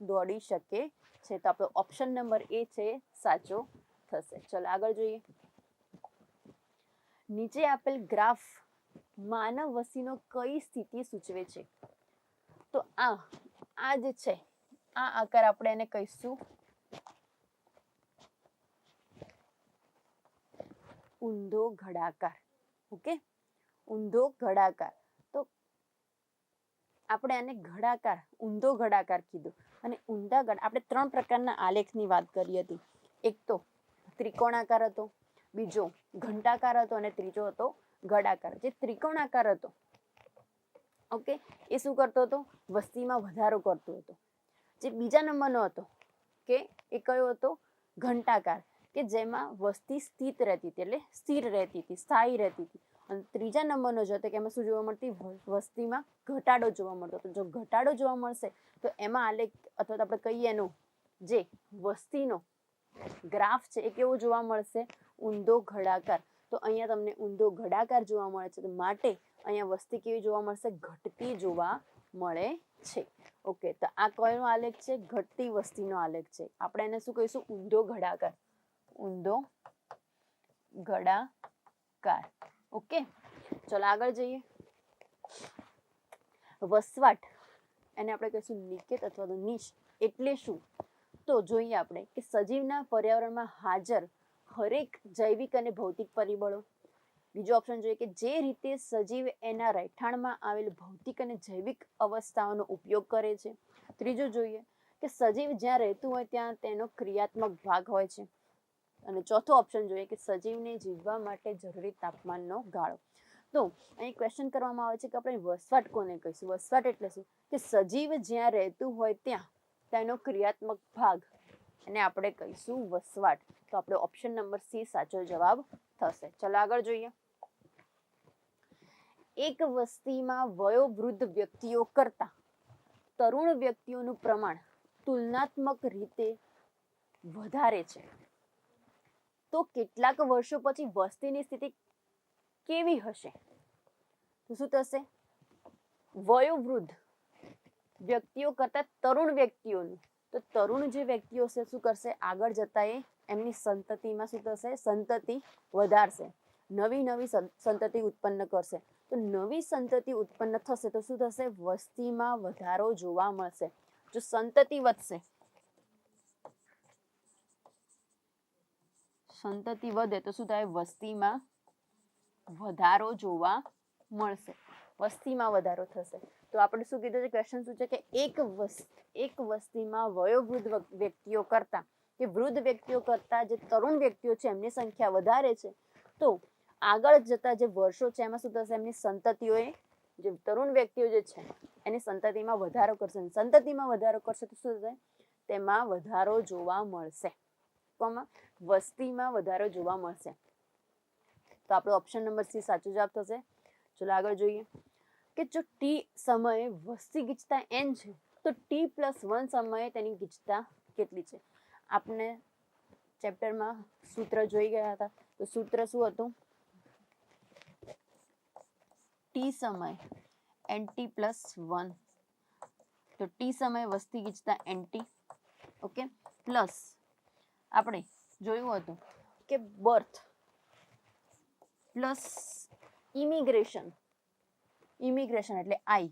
દોડી શકે છે. તો આપણો ઓપ્શન નંબર એ છે સાચો થશે. ચલો આગળ જોઈએ, નીચે આપેલ ગ્રાફ માનવ વસ્તીનો કઈ સ્થિતિ સૂચવે છે? તો આ જે છે આ આકાર આપણે એને કહીશું ઊંધો ઘડાકાર. ઓકે, ઊંધો ઘડાકાર. તો આપણે આને ઘડાકાર, ઊંધો ઘડાકાર કીધું. અને ઊંધા આપણે 3 પ્રકારના આલેખની વાત કરી હતી. એક તો ત્રિકોણાકાર હતો, બીજો ઘંટાકાર હતો, અને ત્રીજો હતો ઘડાકાર. જે ત્રિકોણાકાર હતો, ઓકે, એ શું કરતો હતો? વસ્તીમાં વધારો કરતો હતો. જે બીજા નંબરનો હતો કે એ કયો હતો? ઘંટાકાર, કે જેમાં વસ્તી સ્થિત રહેતી હતી, એટલે સ્થિર રહેતી હતી, સ્થાયી રહેતી હતી. અને ત્રીજા નંબરનો જો હતો કે એમાં શું જોવા મળતી? વસ્તીમાં ઘટાડો જોવા મળતો. તો જો ઘટાડો જોવા મળશે તો એમાં આલેખ અથવા તો આપણે કહીએ એનો જે વસ્તીનો ગ્રાફ છે એ કેવો જોવા મળશે? ઊંધો ઘડાકાર. તો અહીંયા તમને ઊંધો ઘડાકાર જોવા મળે છે, તો માટે અહીંયા વસ્તી કેવી જોવા મળશે? ઘટતી જોવા મળે છે. ઓકે, તો આ કયો આલેખ છે? ઘટતી વસ્તીનો આલેખ છે. આપણે એને શું કહીશું? ઊંધો ઘડાકાર, ઊંધો ઘડાકાર. ઓકે, ચલો આગળ જઈએ. વસવાટ એને આપણે કહીશું નિકેત અથવા તો નિશ એટલે શું? તો જોઈએ આપણે કે સજીવના પર્યાવરણમાં હાજર હરેક જૈવિક અને ભૌતિક પરિબળો. બીજો ઓપ્શન જોઈએ કે જે રીતે સજીવ એના રહેઠાણમાં આવેલ ભૌતિક અને જૈવિક અવસ્થાઓનો ઉપયોગ કરે છે. ત્રીજું જોઈએ કે સજીવ જ્યાં રહેતું હોય ત્યાં તેનો ક્રિયાત્મક ભાગ હોય છે. અને ચોથો ઓપ્શન જોઈએ કે સજીવને જીવવા માટે જરૂરી તાપમાનનો ગાળો. તો અહીં ક્વેશ્ચન કરવામાં આવે છે કે આપણે વસવાટ કોને કહીશું? વસવાટ એટલે શું? કે સજીવ જ્યાં રહેતું હોય ત્યાં તેનો ક્રિયાત્મક ભાગ એને આપણે કહીશું વસવાટ. તો આપણો ઓપ્શન નંબર સી સાચો જવાબ થશે. ચલો આગળ જોઈએ, એક વસ્તીમાં વયોવૃદ્ધ વ્યક્તિઓ કરતા તરુણ વ્યક્તિઓનું પ્રમાણ તુલનાત્મક રીતે વધારે છે. તો કેટલાક વર્ષો પછી વસ્તીની સ્થિતિ કેવી હશે? તો શું થશે? વયોવૃદ્ધ વ્યક્તિઓ કરતા તરુણ વ્યક્તિઓનું, તો તરુણ જે વ્યક્તિઓ છે શું કરશે? આગળ જતા એમની સંતતિમાં શું થશે? સંતતિ વધારશે, નવી સંતતિ ઉત્પન્ન કરશે. તો નવી સંતતિ ઉત્પન્ન થશે તો શું થશે? વસ્તીમાં વધારો જોવા મળશે. જો સંતતિ વધશે, સંતતિ વધે તો શું થાય? વસ્તીમાં વધારો જોવા મળશે, વસ્તીમાં વધારો થશે. તો આપણે શું કીધું છે? ક્વેશ્ચન શું છે કે એક વસ્તીમાં વયોવૃદ્ધ વ્યક્તિઓ કરતા કે વૃદ્ધ વ્યક્તિઓ કરતા જે તરુણ વ્યક્તિઓ છે એમની સંખ્યા વધારે છે. તો આગળ જતા જે વર્ષો છે એમાં શું થશે? એમની સંતતિઓએ જે તરુણ વ્યક્તિઓ જે છે એની સંતતિમાં વધારો કરશે, સંતતિમાં વધારો કરશે તો શું થશે, તેમાં વધારો જોવા મળશે, વસ્તીમાં વધારો જોવા મળશે. તો આપણો ઓપ્શન નંબર સી સાચો જવાબ થશે. ચલો આગળ જોઈએ કે જો ટી સમયે વસ્તી ગીચતા n છે તો t+1 સમયે તેની ગીચતા કેટલી છે. આપણે ચેપ્ટરમાં સૂત્ર જોઈ ગયા હતા. તો સૂત્ર શું હતું, ટી સમય nt+1, તો ટી સમયે વસ્તી ગીચતા nt, ઓકે, પ્લસ આપણે જોયું હતું કે બર્થ પ્લસ ઇમિગ્રેશન એટલે આઈ,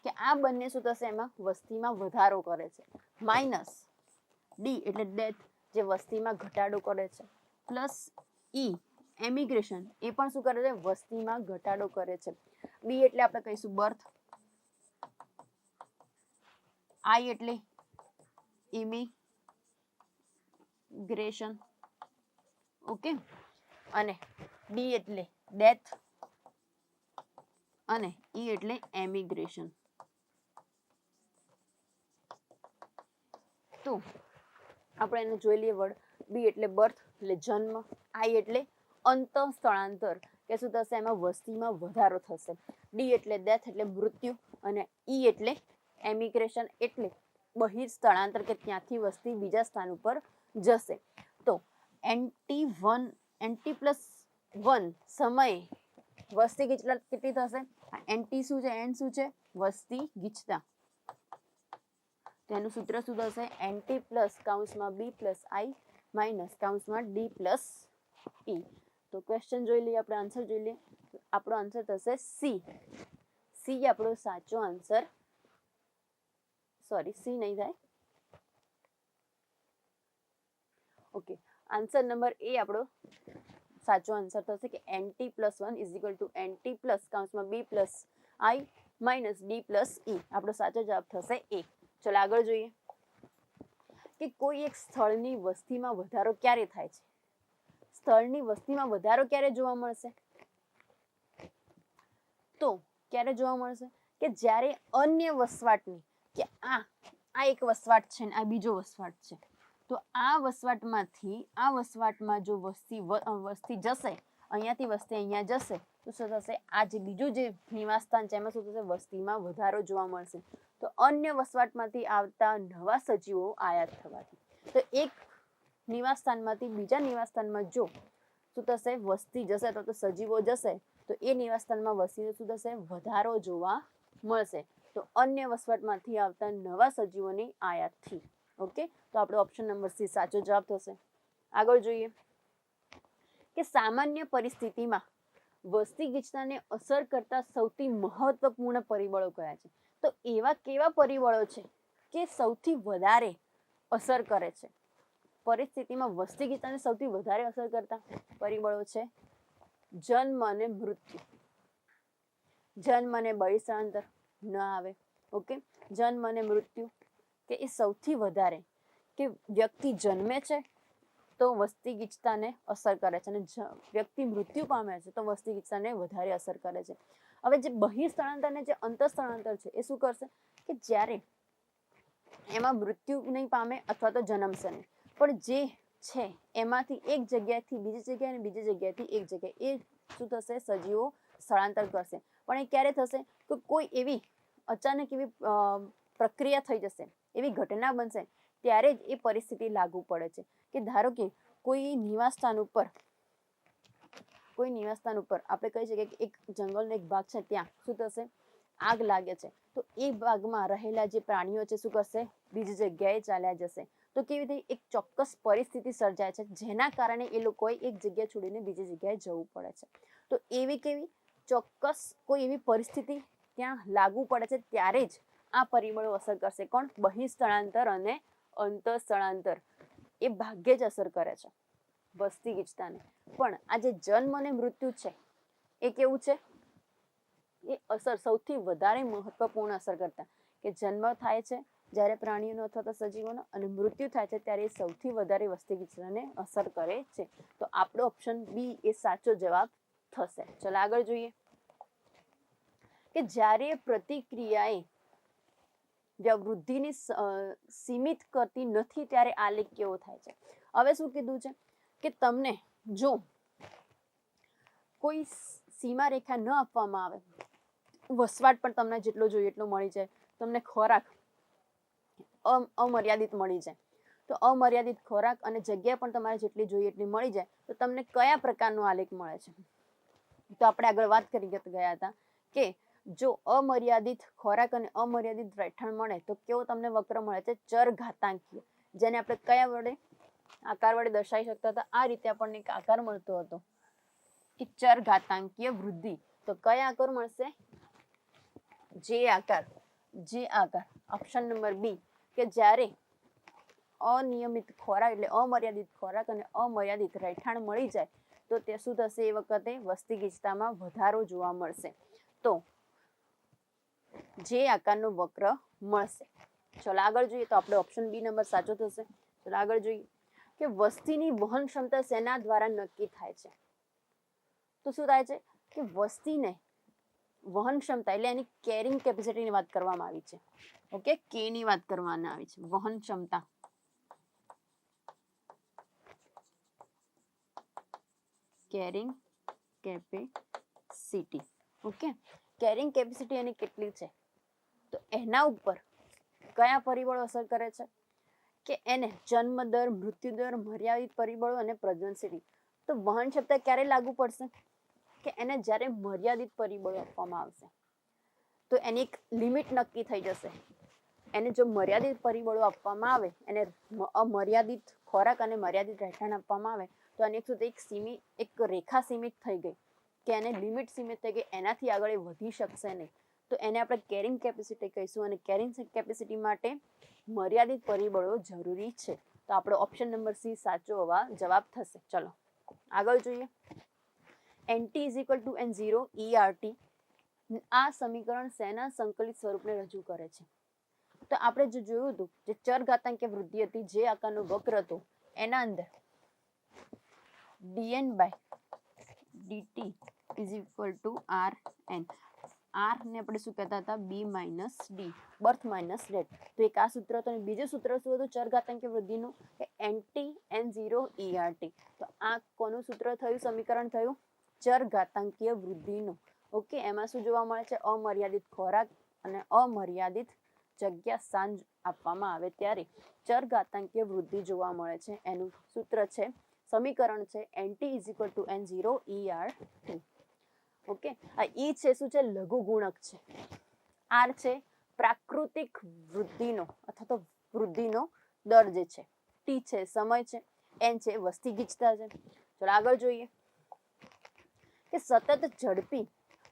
કે આ બંને શું થશે, એમાં વસ્તીમાં વધારો કરે છે, માઇનસ ડી એટલે ડેથ જે વસ્તીમાં ઘટાડો કરે છે, પ્લસ ઈ એમિગ્રેશન એ પણ શું કરે છે, વસ્તીમાં ઘટાડો કરે છે. બી એટલે આપણે કહીશું બર્થ, આઈ એટલે ઇમિગ્રેશન, ઓકે, અને ડી એટલે ડેથ અને ઈ એટલે એમિગ્રેશન. તો આપણે એને જોઈ લઈએ વર્ડ. બી એટલે બર્થ એટલે જન્મ, આઈ એટલે અંત સ્થળાંતર કે શું થશે, એમાં વસ્તીમાં વધારો થશે, ડી એટલે ડેથ એટલે મૃત્યુ, અને ઈ એટલે એમિગ્રેશન એટલે બહિર સ્થળાંતર કે ત્યાંથી વસ્તી બીજા સ્થાન ઉપર જશે. તો nt+1 સમયે વસ્તી ગીચતા કેટલી થશે, nt શું છે, n શું છે, વસ્તી ગીચતા, તેનું સૂત્ર શું થશે, nt પ્લસ કૌંસમાં b પ્લસ i માઇનસ કૌંસમાં d પ્લસ e. તો ક્વેશ્ચન જોઈ લઈએ, આપણે આન્સર જોઈ લઈએ. આપણો આન્સર થશે સી. સી આપણો સાચો આન્સર, સોરી સી નહીં થાય, ઓકે, આન્સર નંબર એ આપણો સાચો આન્સર થશે કે nt+1 = nt પ્લસ કૌંસમાં b plus i minus d plus e. આપણો સાચો જવાબ થશે એ. ચલો આગળ જોઈએ કે કોઈ એક સ્થળની વસ્તીમાં વધારો ક્યારે થાય છે. સ્થળની વસ્તીમાં વધારો ક્યારે જોવા મળશે, તો ક્યારે જોવા મળશે કે જ્યારે અન્ય વસવાટની, કે આ એક વસવાટ છે ને આ બીજો વસવાટ છે, તો આ વસવાટમાં જો વસ્તી જશે, અહીંયાથી વસ્તી અહીંયા જશે તો શું થશે, આ જે બીજું જે નિવાસ સ્થાન છે એમાં શું થશે, વસ્તીમાં વધારો જોવા મળશે. તો અન્ય વસવાટમાંથી આવતા નવા સજીવો આયાત થવાથી, તો એક નિવાસ સ્થાનમાંથી બીજા નિવાસ સ્થાનમાં જો શું થશે, વસ્તી જશે તો સજીવો જશે, તો એ નિવાસ સ્થાનમાં વસ્તીનો શું થશે, વધારો જોવા મળશે. તો અન્ય વસવાટમાંથી આવતા નવા સજીવોની આયાતથી. ઓકે, તો આપણો ઓપ્શન નંબર સી સાચો જવાબ થશે. આગળ જોઈએ કે સામાન્ય પરિસ્થિતિમાં વસ્તી ગીચતાને અસર કરતા સૌથી મહત્વપૂર્ણ પરિબળો કયા છે. તો એવા કેવા પરિબળો છે કે સૌથી વધારે અસર કરે છે, પરિસ્થિતિમાં વસ્તી ગીચતાને સૌથી વધારે અસર કરતા પરિબળો છે જન્મ અને મૃત્યુ. જન્મ અને બહિર સ્થળાંતર ન આવે, ઓકે, જન્મ અને મૃત્યુ કે એ સૌથી વધારે, કે વ્યક્તિ જન્મે છે તો વસ્તી ગીચતાને અસર કરે છે અને વ્યક્તિ મૃત્યુ પામે છે તો વસ્તી ગીચતાને વધારે અસર કરે છે. હવે જે બહિર સ્થળાંતર અને જે અંતર સ્થળાંતર છે એ શું કરશે કે જ્યારે એમાં મૃત્યુ નહીં પામે અથવા તો જન્મશે નહીં, પણ જે છે એમાંથી એક જગ્યાએથી બીજી જગ્યાએ અને બીજી જગ્યાએથી એક જગ્યાએ એ શું થશે, સજીવો સ્થળાંતર કરશે. પણ એ ક્યારે થશે, તો કોઈ એવી અચાનક એવી પ્રક્રિયા થઈ જશે, એવી ઘટના બનશે ત્યારે જ એ પરિસ્થિતિ લાગુ પડે છે. કે ધારો કે કોઈ નિવાસ સ્થાન ઉપર આપણે કહી શકીએ કે એક જંગલનો એક ભાગ છે, ત્યાં શું થશે, આગ લાગે છે, તો એ ભાગમાં રહેલા જે પ્રાણીઓ છે શું કરશે, બીજી જગ્યાએ ચાલ્યા જશે. તો કેવી રીતે એક ચોક્કસ પરિસ્થિતિ સર્જાય છે જેના કારણે એ લોકોએ એક જગ્યા છોડીને બીજી જગ્યાએ જવું પડે છે. તો એવી કેવી ચોક્કસ કોઈ એવી પરિસ્થિતિ ત્યાં લાગુ પડે છે ત્યારે જ આ પરિબળો અસર કરશે. કોણ, બહિર સ્થળાંતર અને અંતર સ્થળાંતર એ ભાગ્યે જ અસર કરે છે વસ્તી ગીચતાને. પણ આ જે જન્મ અને મૃત્યુ છે એ કેવું છે, એ અસર સૌથી વધારે મહત્વપૂર્ણ અસર કરતા, કે જન્મ થાય છે જ્યારે પ્રાણીઓનો અથવા તો સજીવોનો, અને મૃત્યુ થાય છે ત્યારે એ સૌથી વધારે વસ્તી ગીચતાને અસર કરે છે. તો આપણો ઓપ્શન બી એ સાચો જવાબ થશે. ચલો આગળ જોઈએ કે જ્યારે પ્રતિક્રિયાએ વૃદ્ધિની સીમિત કરતી નથી ત્યારે આલેખ કેવો થાય છે. હવે શું કીધું છે કે તમને જો કોઈ સીમા રેખા ન આપવામાં આવે, વસવાટ પણ તમને જેટલો જોઈએ એટલો મળી જાય, તમને ખોરાક અમર્યાદિત મળી જાય, તો અમર્યાદિત ખોરાક અને જગ્યા પણ તમારે જેટલી જોઈએ એટલી મળી જાય, તો તમને કયા પ્રકારનો આલેખ મળે છે? તો આપણે આગળ વાત કરી ગયા હતા કે જો અમર્યાદિત ખોરાક અને અમર્યાદિત રહેઠાણ મળે તો કેવો તમને વક્ર મળે છે? ચરઘાતાંકીય, જેને આપણે કયા વડે આકાર વડે દર્શાવી શકતા હતા? આ રીતે આપણને એક આકાર મળતો હતો કે ચરઘાતાંકીય વૃદ્ધિ. તો કયા આકાર મળશે? જે આકાર ઓપ્શન નંબર બી, કે જ્યારે અનિયમિત ખોરાક એટલે અમર્યાદિત ખોરાક અને અમર્યાદિત રહેઠાણ મળી જાય તો તે શું થશે? એ વખતે વસ્તી ગીચતામાં વધારો જોવા મળશે. તો જે આકારનો વક્ર મળશે. ચલો આગળ જોઈએ, તો આપણે ઓપ્શન બી નંબર સાચો થશે. ચલો આગળ જોઈએ કે વસ્તીની વહન ક્ષમતા શેના દ્વારા નક્કી થાય છે? તો શું થાય છે કે વસ્તીને વહન ક્ષમતા એટલે એની કેરિંગ કેપેસિટીની વાત કરવામાં આવી છે. ઓકે, કે ની વાત કરવામાં આવી છે. વહન ક્ષમતા, carrying capacity. Okay, carrying capacity એની કેટલી છે? તો એના ઉપર કયા પરિબળો અસર કરે છે? કે એને જન્મ દર, મૃત્યુ દર, મર્યાદિત પરિબળો અને પ્રજનનશીલ. તો વહન ક્ષમતા ક્યારે લાગુ પડશે? કે એને જ્યારે મર્યાદિત પરિબળો આપવામાં આવશે તો એની એક લિમિટ નક્કી થઈ જશે. એને જો મર્યાદિત પરિબળો આપવામાં આવે, એને અમર્યાદિત ખોરાક અને મર્યાદિત રહેઠાણ આપવામાં આવે તો આની એક રેખા સીમિત થઈ ગઈ, કે એને લિમિટ સીમિત થઈ ગઈ, એનાથી આગળ એ વધી શકશે નહીં. તો એને આપણે કેરિંગ કેપેસિટી કહીશું, અને કેરિંગ કેપેસિટી માટે મર્યાદિત પરિબળો જરૂરી છે. તો આપણો ઓપ્શન નંબર સી સાચો જવાબ થશે. ચલો આગળ જોઈએ. NT = N0 ERT, આ સમીકરણ શેના સંકલિત સ્વરૂપને રજૂ કરે છે? તો આપણે જે જોયું હતું, જે ચરઘાતાંકીય વૃદ્ધિ હતી, જે આકારનો વક્ર હતો, એના અંદર dN/dt = Rn. R ને આપણે શું કહેતા હતા? B - D, birth minus death. તો એક આ સૂત્ર હતું, અને બીજું સૂત્ર શું હતું ચરઘાતાંકીય વૃદ્ધિનું? કે NT N0 ERT. તો આ કોનું સૂત્ર થયું? સમીકરણ થયું ચરઘાતાંકીય વૃદ્ધિનું. ઓકે, એમાં શું જોવા મળે છે? અમર્યાદિત ખોરાક અને અમર્યાદિત જગ્યા સાંજ આપવામાં આવે ત્યારે ચરઘાતાંકીય વૃદ્ધિ જોવા મળે છે. એનું સૂત્ર છે, સમીકરણ છે NT = N0 ERT. ઓકે, આ ઈ છે શું છે? લઘુ ગુણક છે. આર છે પ્રાકૃતિક વૃદ્ધિનો અથવા તો વૃદ્ધિનો દર જે છે. ટી છે સમય છે. એન છે વસ્તી ગીચતા છે. ચલો આગળ જોઈએ કે સતત ઝડપી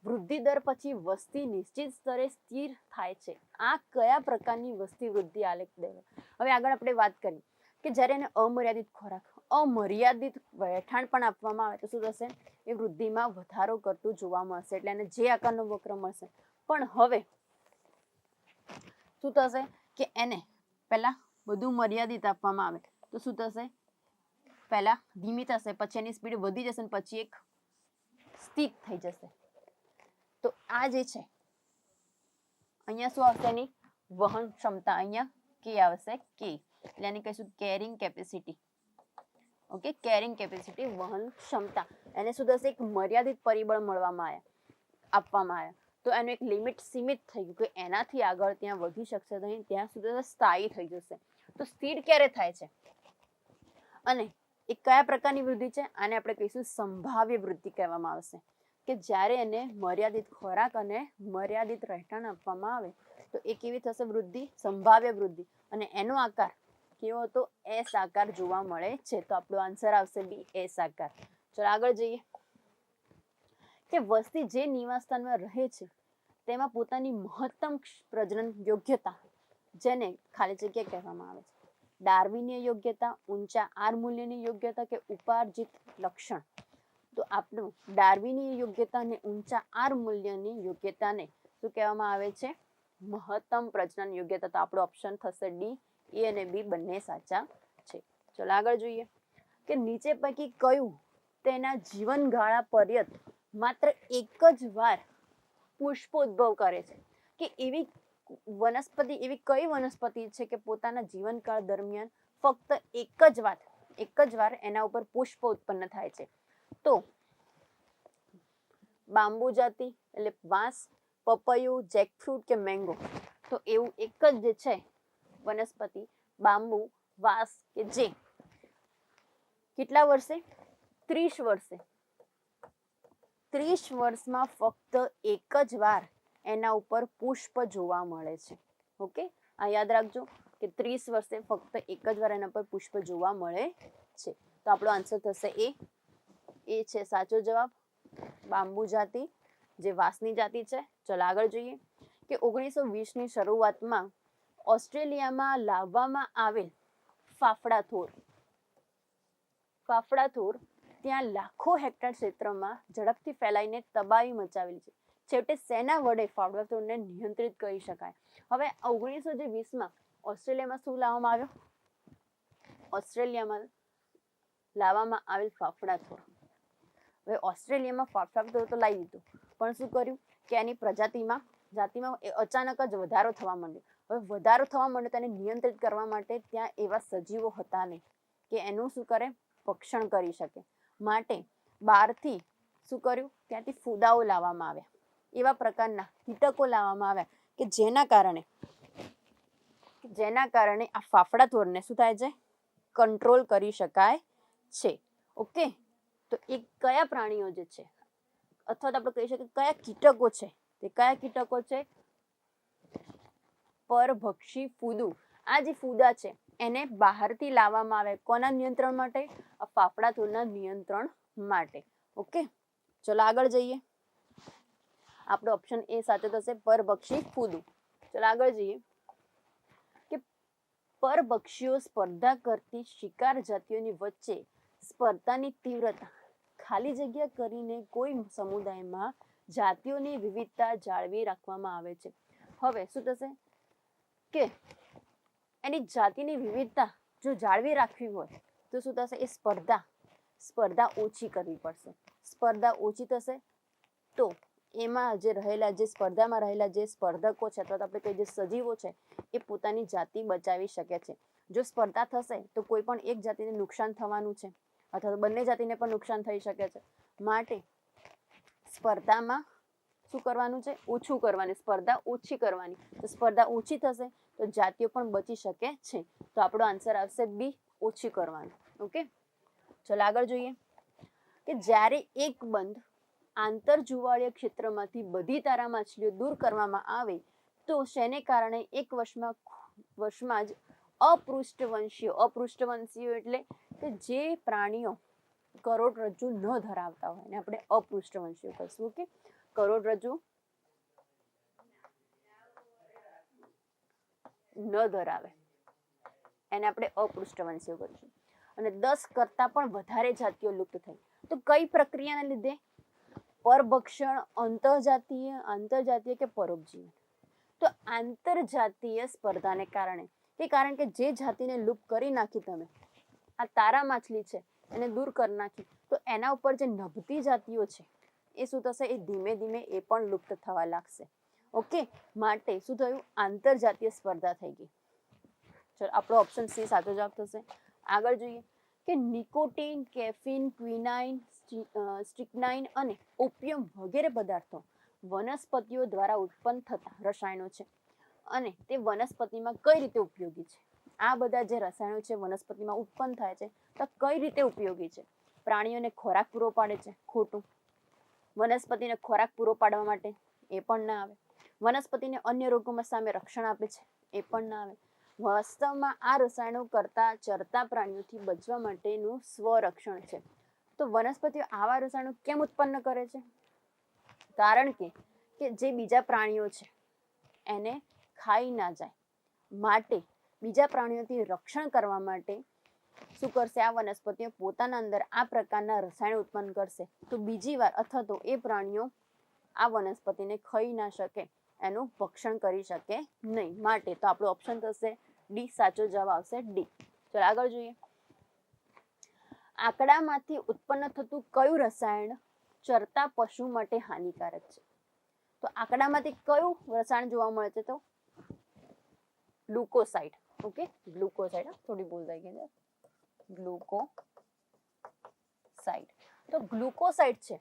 વૃદ્ધિ દર પછી વસ્તી નિશ્ચિત સ્તરે સ્થિર થાય છે. આ કયા પ્રકારની વસ્તી વૃદ્ધિ આલેખ દેવો? હવે આગળ આપણે વાત કરી કે જ્યારે એને અમર્યાદિત ખોરાક, અમર્યાદિત રહેઠાણ પણ આપવામાં આવે તો શું થશે? એ વૃદ્ધિમાં વધારો કરતું જોવા મળશે, એટલે એને જે આકારનો વક્ર મળશે. પણ હવે શું થશે કે એને પહેલા બધું મર્યાદિત આપવામાં આવે તો શું થશે? પહેલા ધીમી થશે, પછી એની સ્પીડ વધી જશે, અને પછી એક સ્થિત થઈ જશે. તો આ જે છે અહીંયા શું આવશે? એની વહન ક્ષમતા, અહીંયા કે આવશે કે, એટલે એને કહીશું carrying capacity. Okay, carrying capacity, વહન ક્ષમતા. એને શું થશે? એક મર્યાદિત પરિબળ આપવામાં આવ્યા, તો એનું એક લિમિટ સીમિત થઈ ગયું, કે એનાથી આગળ ત્યાં વધી શકશે નહીં, ત્યાં સુધી સ્થાયી થઈ જશે. તો સ્થિર ક્યારે થાય છે? અને એ કયા પ્રકારની વૃદ્ધિ છે? આને આપણે કહીશું સંભાવ્ય વૃદ્ધિ કહેવામાં આવશે, કે જ્યારે એને મર્યાદિત ખોરાક અને મર્યાદિત રહેઠાણ આપવામાં આવે તો એ કેવી થશે વૃદ્ધિ? સંભાવ્ય વૃદ્ધિ. અને એનો આકાર કેવો હતો? એસ આકાર જોવા મળે છે. તો આપણો આન્સર આવશે બી, એસ આકાર. ચલો આગળ જઈએ કે વસ્તી જે નિવાસ સ્થાનમાં રહે છે તેમાં પોતાની મહત્તમ પ્રજનન યોગ્યતા, જેને ખાલી જગ્યા કહેવામાં આવે છે, ડાર્વિનીય યોગ્યતા, ઊંચા આર મૂલ્યની યોગ્યતા કે ઉપાર્જિત લક્ષણ. તો આપણું ડાર્વિનીય યોગ્યતા અને ઊંચા આર મૂલ્યની યોગ્યતાને શું કહેવામાં આવે છે? મહત્તમ પ્રજનન યોગ્યતા. તો આપણો ઓપ્શન થશે ડી. એ અને બી બંને સાચા છે. ચલો આગળ જોઈએ કે નીચે પૈકી કયું તેના જીવનગાળા પર્યંત માત્ર એક જ વાર પુષ્પોદ્ભવ કરે છે? કે એવી વનસ્પતિ એવી કઈ વનસ્પતિ છે કે પોતાના જીવનકાળ દરમિયાન ફક્ત એક જ વાર એના ઉપર પુષ્પ ઉત્પન્ન થાય છે? તો બાંબુ જાતિ એટલે વાંસ, પપૈયું, જેકફ્રૂટ કે મેંગો? તો એવું એક જ જે છે વનસ્પતિ બાંબુ, વાંસ કે જે કેટલા વર્ષે? 30 વર્ષે. 30 વર્ષમાં ફક્ત એક જ વાર એના ઉપર પુષ્પ જોવા મળે છે. ઓકે, આ યાદ રાખજો કે 30 વર્ષે ફક્ત એક જ વાર એના પર પુષ્પ જોવા મળે છે. તો આપણો આન્સર થશે એ છે સાચો જવાબ, બાંબુ જાતિ જે વાંસની જાતિ છે. ચલો આગળ જોઈએ કે 1920ની શરૂઆતમાં ઓસ્ટ્રેલિયામાં લાવવામાં આવેલ ફાફડા થોર ત્યાં લાખો હેક્ટર ક્ષેત્રમાં ઝડપથી ફેલાઈને તબાહી મચાવેલી છે. છેવટે સેના વડે ફાફડા થોરને નિયંત્રિત કરી શકાય? હવે 1920માં ઓસ્ટ્રેલિયામાં શું લાવવામાં આવ્યો? ઓસ્ટ્રેલિયામાં લાવવામાં આવેલ ફાફડા થોર. હવે ઓસ્ટ્રેલિયામાં ફાફડા થોર તો લાવી દીધું, પણ શું કર્યું કે એની જાતિમાં અચાનક જ વધારો થવા માંડ્યો. હવે વધારો થવા માંડ્યો તેને નિયંત્રિત કરવા માટે ત્યાં એવા સજીવો હતા નહીં કે એનું શું કરે, ભક્ષણ કરી શકે. માટે બહારથી શું કર્યું, ત્યાંથી ફૂદાઓ લાવવામાં આવ્યા, એવા પ્રકારના કીટકો લાવવામાં આવ્યા કે જેના કારણે આ ફાફડા થોરને શું થાય છે, કંટ્રોલ કરી શકાય છે. ઓકે, તો એ કયા પ્રાણીઓ જે છે અથવા તો આપણે કહી શકીએ કયા કીટકો છે, તે કયા કીટકો છે? પરભક્ષી ફૂદુ. આ જે ફૂદા છે એને બહારથી લાવવામાં આવે કોના નિયંત્રણ માટે? આ ફાફડા થોરના નિયંત્રણ માટે. ઓકે, ચલો આગળ જઈએ. આપણો ઓપ્શન એ સાચો થશે, પરભક્ષી ફૂદુ. ચલો આગળ જઈએ કે પરભક્ષીઓ સ્પર્ધા કરતી શિકાર જાતિઓની વચ્ચે સ્પર્ધાની તીવ્રતા ખાલી જગ્યા કરીને કોઈ સમુદાયમાં જાતિઓની વિવિધતા જાળવી રાખવામાં આવે છે. હવે શું થશે કે એની જાતિની વિવિધતા જો જાળવી રાખવી હોય તો શું થશે, એ સ્પર્ધા ઓછી કરવી પડશે. સ્પર્ધા ઓછી થશે તો એમાં જે સ્પર્ધામાં રહેલા જે સ્પર્ધકો છે અથવા તો આપણે કહીએ જે સજીવો છે એ પોતાની જાતિ બચાવી શકે છે. જો સ્પર્ધા થશે તો કોઈ પણ એક જાતિને નુકસાન થવાનું છે અથવા તો બંને જાતિને પણ નુકસાન થઈ શકે છે. માટે સ્પર્ધામાં શું કરવાનું છે, ઓછું કરવાની, સ્પર્ધા ઓછી કરવાની. તો સ્પર્ધા ઓછી થશે તો જાતિઓ પણ બચી શકે છે. તો આપણો આન્સર આવશે બી, ઓછી કરવાનું. ઓકે, ચલો આગળ જોઈએ કે જ્યારે એક બંધ આંતરજુવાળીય ક્ષેત્રમાંથી બધી તારા માછલીઓ દૂર કરવામાં આવે તો શેને કારણે એક વર્ષમાં જ અપૃષ્ઠવંશીઓ એટલે કે જે પ્રાણીઓ કરોડરજ્જુ ન ધરાવતા હોય એને આપણે અપૃષ્ઠવંશીઓ કહીશું. ઓકે, કરોડરજ્જુ ન ધરાવે એને આપણે અપૃષ્ઠવંશીઓ કહીશું. અને 10 કરતા પણ વધારે જાતિઓ લુપ્ત થઈ. તો કઈ પ્રક્રિયાને લીધે? પરભક્ષણ, આંતરજાતીય કે પરોપજીવન? તો આંતરજાતીય સ્પર્ધાને કારણે. કારણ કે જે જાતિને લુપ્ત કરી નાખી તમે, આ તારા માછલી છે એને દૂર કરી નાખી, તો એના ઉપર જે નભતી જાતિઓ છે એ શું થશે, એ ધીમે ધીમે એ પણ લુપ્ત થવા લાગશે. ઓકે, માટે શું થયું, આંતરજાતીય સ્પર્ધા થઈ ગઈ. ચલો આપણો ઓપ્શન સી સાચો જવાબ થશે. આગળ જોઈએ કે નિકોટીન, કેફીન, ક્વિનાઇન, સ્ટ્રિકનાઇન અને ઓપિયમ વગેરે પદાર્થો વનસ્પતિઓ દ્વારા ઉત્પન્ન થતા રસાયણો છે અને તે વનસ્પતિમાં કઈ રીતે ઉપયોગી છે? આ બધા જે રસાયણો છે વનસ્પતિમાં ઉત્પન્ન થાય છે તો કઈ રીતે ઉપયોગી છે? પ્રાણીઓને ખોરાક પૂરો પાડે છે? ખોટું. વનસ્પતિને ખોરાક પૂરો પાડવા માટે? એ પણ ના આવે. વનસ્પતિને અન્ય રોગોમાં સામે રક્ષણ આપે છે? એ પણ ના આવે. વાસ્તવમાં આ રસાયણો કરતા ચરતા પ્રાણીઓથી બચવા માટેનું સ્વરક્ષણ છે. તો વનસ્પતિઓ આવા રસાયણો કેમ ઉત્પન્ન કરે છે? કારણ કે જે બીજા પ્રાણીઓ છે એને ખાઈ ના જાય, માટે બીજા પ્રાણીઓથી રક્ષણ કરવા માટે શું કરશે, આ વનસ્પતિઓ પોતાના અંદર આ પ્રકારના રસાયણ ઉત્પન્ન કરશે. તો બીજી વાર અથવા તો એ પ્રાણીઓ આ વનસ્પતિને ખાઈ ના શકે, એનું ભક્ષણ કરી શકે નહીં. માટે તો આપણો ઓપ્શન થશે ડી, સાચો જવાબ આવશે ડી. ચલો આગળ જોઈએ. આંકડામાંથી ઉત્પન્ન થતું કયું રસાયણ ચરતા પશુ માટે હાનિકારક છે? તો આંકડામાંથી કયું રસાયણ જોવા મળે છે? તો ગ્લુકોસાઇડ. ઓકે, ગ્લુકોસાઇડ, થોડી ભૂલ થઈ ગઈ છે, ગ્લુકોસાઇડ. તો ગ્લુકોસાઇડ છે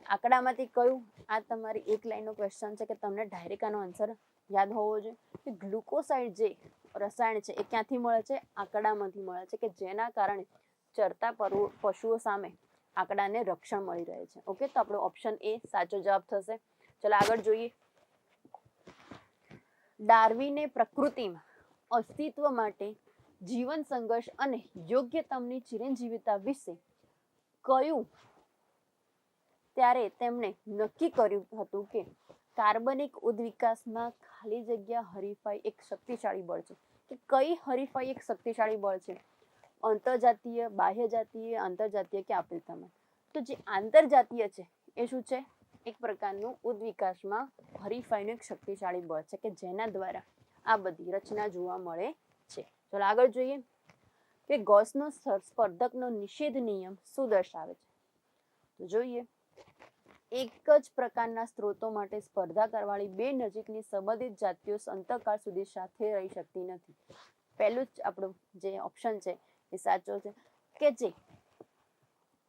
આંકડામાંથી કયું? આ તમારી એક લાઈનનો ક્વેશ્ચન છે કે તમને ડાયરેક્ટ આનો આન્સર યાદ હોવો જોઈએ કે ગ્લુકોસાઇડ જે રસાયણ છે એ ક્યાંથી મળે છે? આંકડામાંથી મળે છે, કે જેના કારણે ચરતા પશુઓ સામે આંકડાને રક્ષણ મળી રહે છે. ઓકે, તો આપણો ઓપ્શન એ સાચો જવાબ થશે. ચલો આગળ જોઈએ. ડાર્વિને પ્રકૃતિમાં અસ્તિત્વ માટે જીવન સંઘર્ષ અને યોગ્યતમની ચિરંજીવિતા વિશે કયું ત્યારે તેમણે નક્કી કર્યું હતું કે કાર્બનિક ઉદ્વિકાસમાં ખાલી જગ્યા હરીફાઈ એક શક્તિશાળી બળ છે. કે કઈ હરીફાઈ એક શક્તિશાળી બળ છે? આંતરજાતીય, બાહ્યજાતીય, આંતરજાતીય કે આપેલ તમામ? તો જે આંતરજાતીય છે એ શું છે? એક પ્રકારનું ઉદ્વિકાસમાં હરીફાઈનું એક શક્તિશાળી બળ છે કે જેના દ્વારા આ બધી રચના જોવા મળે છે. ચલો આગળ જોઈએ કે ગૌસનો સ્પર્ધકનો નિષેધ નિયમ શું દર્શાવે છે? તો જોઈએ, એક જ પ્રકારના સ્ત્રોતો માટે સ્પર્ધા કરવાળી બે નજીકની સંબંધિત જાતિઓ અંતકાળ સુધી સાથે રહી શકતી નથી. પહેલું જ આપણું જે ઓપ્શન છે એ સાચો છે કે જે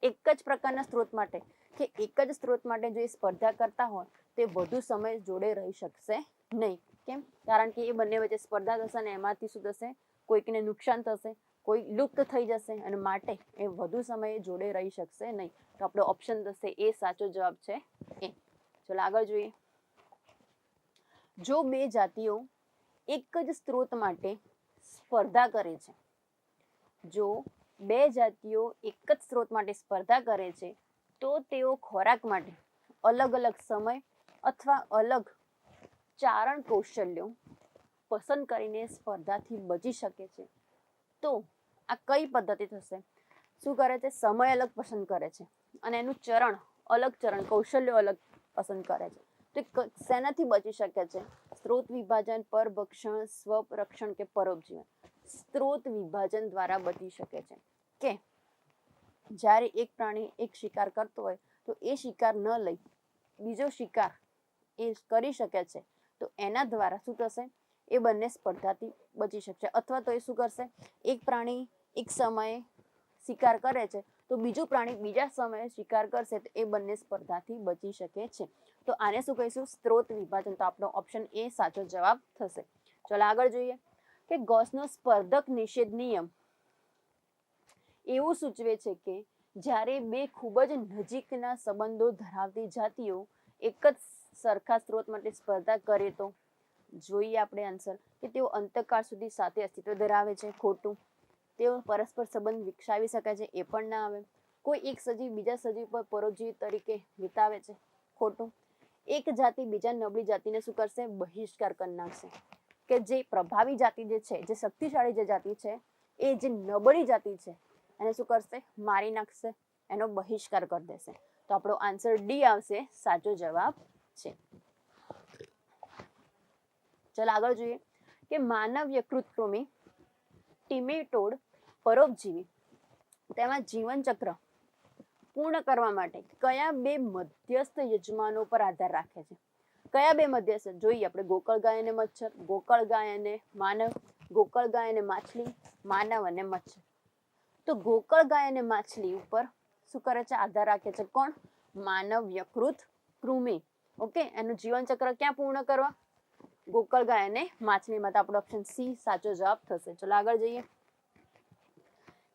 એક જ પ્રકારના સ્ત્રોત માટે કે એક જ સ્ત્રોત માટે જો એ સ્પર્ધા કરતા હોય તે વધુ સમય જોડે રહી શકશે નહીં. કેમ? કારણ કે એ બંને વચ્ચે સ્પર્ધા થશે અને એમાંથી શું થશે? કોઈકને નુકસાન થશે, કોઈ લુપ્ત થઈ જશે અને માટે એ વધુ સમય જોડે રહી શકશે નહીં. તો આપણો ઓપ્શન થશે એ સાચો જવાબ છે એ. ચલો આગળ જોઈએ. જો બે જાતિઓ એક જ સ્ત્રોત માટે સ્પર્ધા કરે છે, જો બે જાતિઓ એક જ સ્ત્રોત માટે સ્પર્ધા કરે છે તો તેઓ ખોરાક માટે અલગ અલગ સમય અથવા અલગ ચારણ કૌશલ્યો પસંદ કરીને સ્પર્ધાથી બચી શકે છે. તો આ કઈ પદ્ધતિ થશે? શું કરે છે? સમય અલગ પસંદ કરે છે અને એનું ચરણ કૌશલ્યો અલગ પસંદ કરે છે. તો શેનાથી બચી શકે છે? સ્ત્રોત વિભાજન, પરભક્ષણ, સ્વરક્ષણ કે પરોપજીવન? સ્ત્રોત વિભાજન દ્વારા બચી શકે છે કે જ્યારે એક પ્રાણી એક શિકાર કરતો હોય તો એ શિકાર ન લઈ બીજો શિકાર એ કરી શકે છે. તો એના દ્વારા શું થશે? એ બંને સ્પર્ધાથી બચી શકશે. અથવા તો એ શું કરશે? એક પ્રાણી એક સમયે શિકાર કરે છે તો બીજું પ્રાણી બીજા સમયે શિકાર કરશે તો એ બંને સ્પર્ધાથી બચી શકે છે. તો આને શું કહીશું? સ્ત્રોત વિભાજન. તો આપણો ઓપ્શન એ સાચો જવાબ થશે. ચલો આગળ જોઈએ કે ગૌસનો સ્પર્ધક નિષેધ નિયમ એવું સૂચવે છે કે જ્યારે બે ખૂબ જ નજીકના સંબંધો ધરાવતી જાતિઓ એક જ સરખા સ્ત્રોત માટે સ્પર્ધા કરે તો જોઈએ આપણે આન્સર કે તેઓ અંતકાળ સુધી સાથે અસ્તિત્વ ધરાવે છે. ખોટું. તેઓ પરસ્પર સંબંધ વિકસાવી શકે છે. એ પણ ના આવે. કોઈ એક સજીવ બીજા સજીવ પર પરોપજીવી તરીકે વિતાવે છે. ખોટું. એક જાતિ બીજા નબળી જાતિને શું કરશે? બહિષ્કાર કરી નાખશે. કે જે પ્રભાવી જાતિ જે છે, જે શક્તિશાળી જે જાતિ છે, એ જે નબળી જાતિ છે એને શું કરશે? મારી નાખશે, એનો બહિષ્કાર કરી દેશે. તો આપણો આન્સર ડી આવશે, સાચો જવાબ છે. ચલો આગળ જોઈએ કે માનવ યકૃત કૃમિ, ટીમેટોડ, પરોપજીવી તેમાં જીવન ચક્ર પૂર્ણ કરવા માટે કયા બે મધ્યસ્થ યજમાનો પર આધાર રાખે છે? કયા બે મધ્યસ્થ? જોઈએ આપણે ગોકળગાય અને મચ્છર, ગોકળગાય અને માનવ, ગોકળગાય અને માછલી, માનવ અને મચ્છર. તો ગોકળગાય અને માછલી ઉપર શું કરે છે? આધાર રાખે છે. કોણ? માનવ યકૃત કૃમિ. ઓકે, એનું જીવન ચક્ર ક્યાં પૂર્ણ કરવા? ગોકળગાય અને માછલીમાં. તો આપણો ઓપ્શન સી સાચો જવાબ થશે. ચલો આગળ જઈએ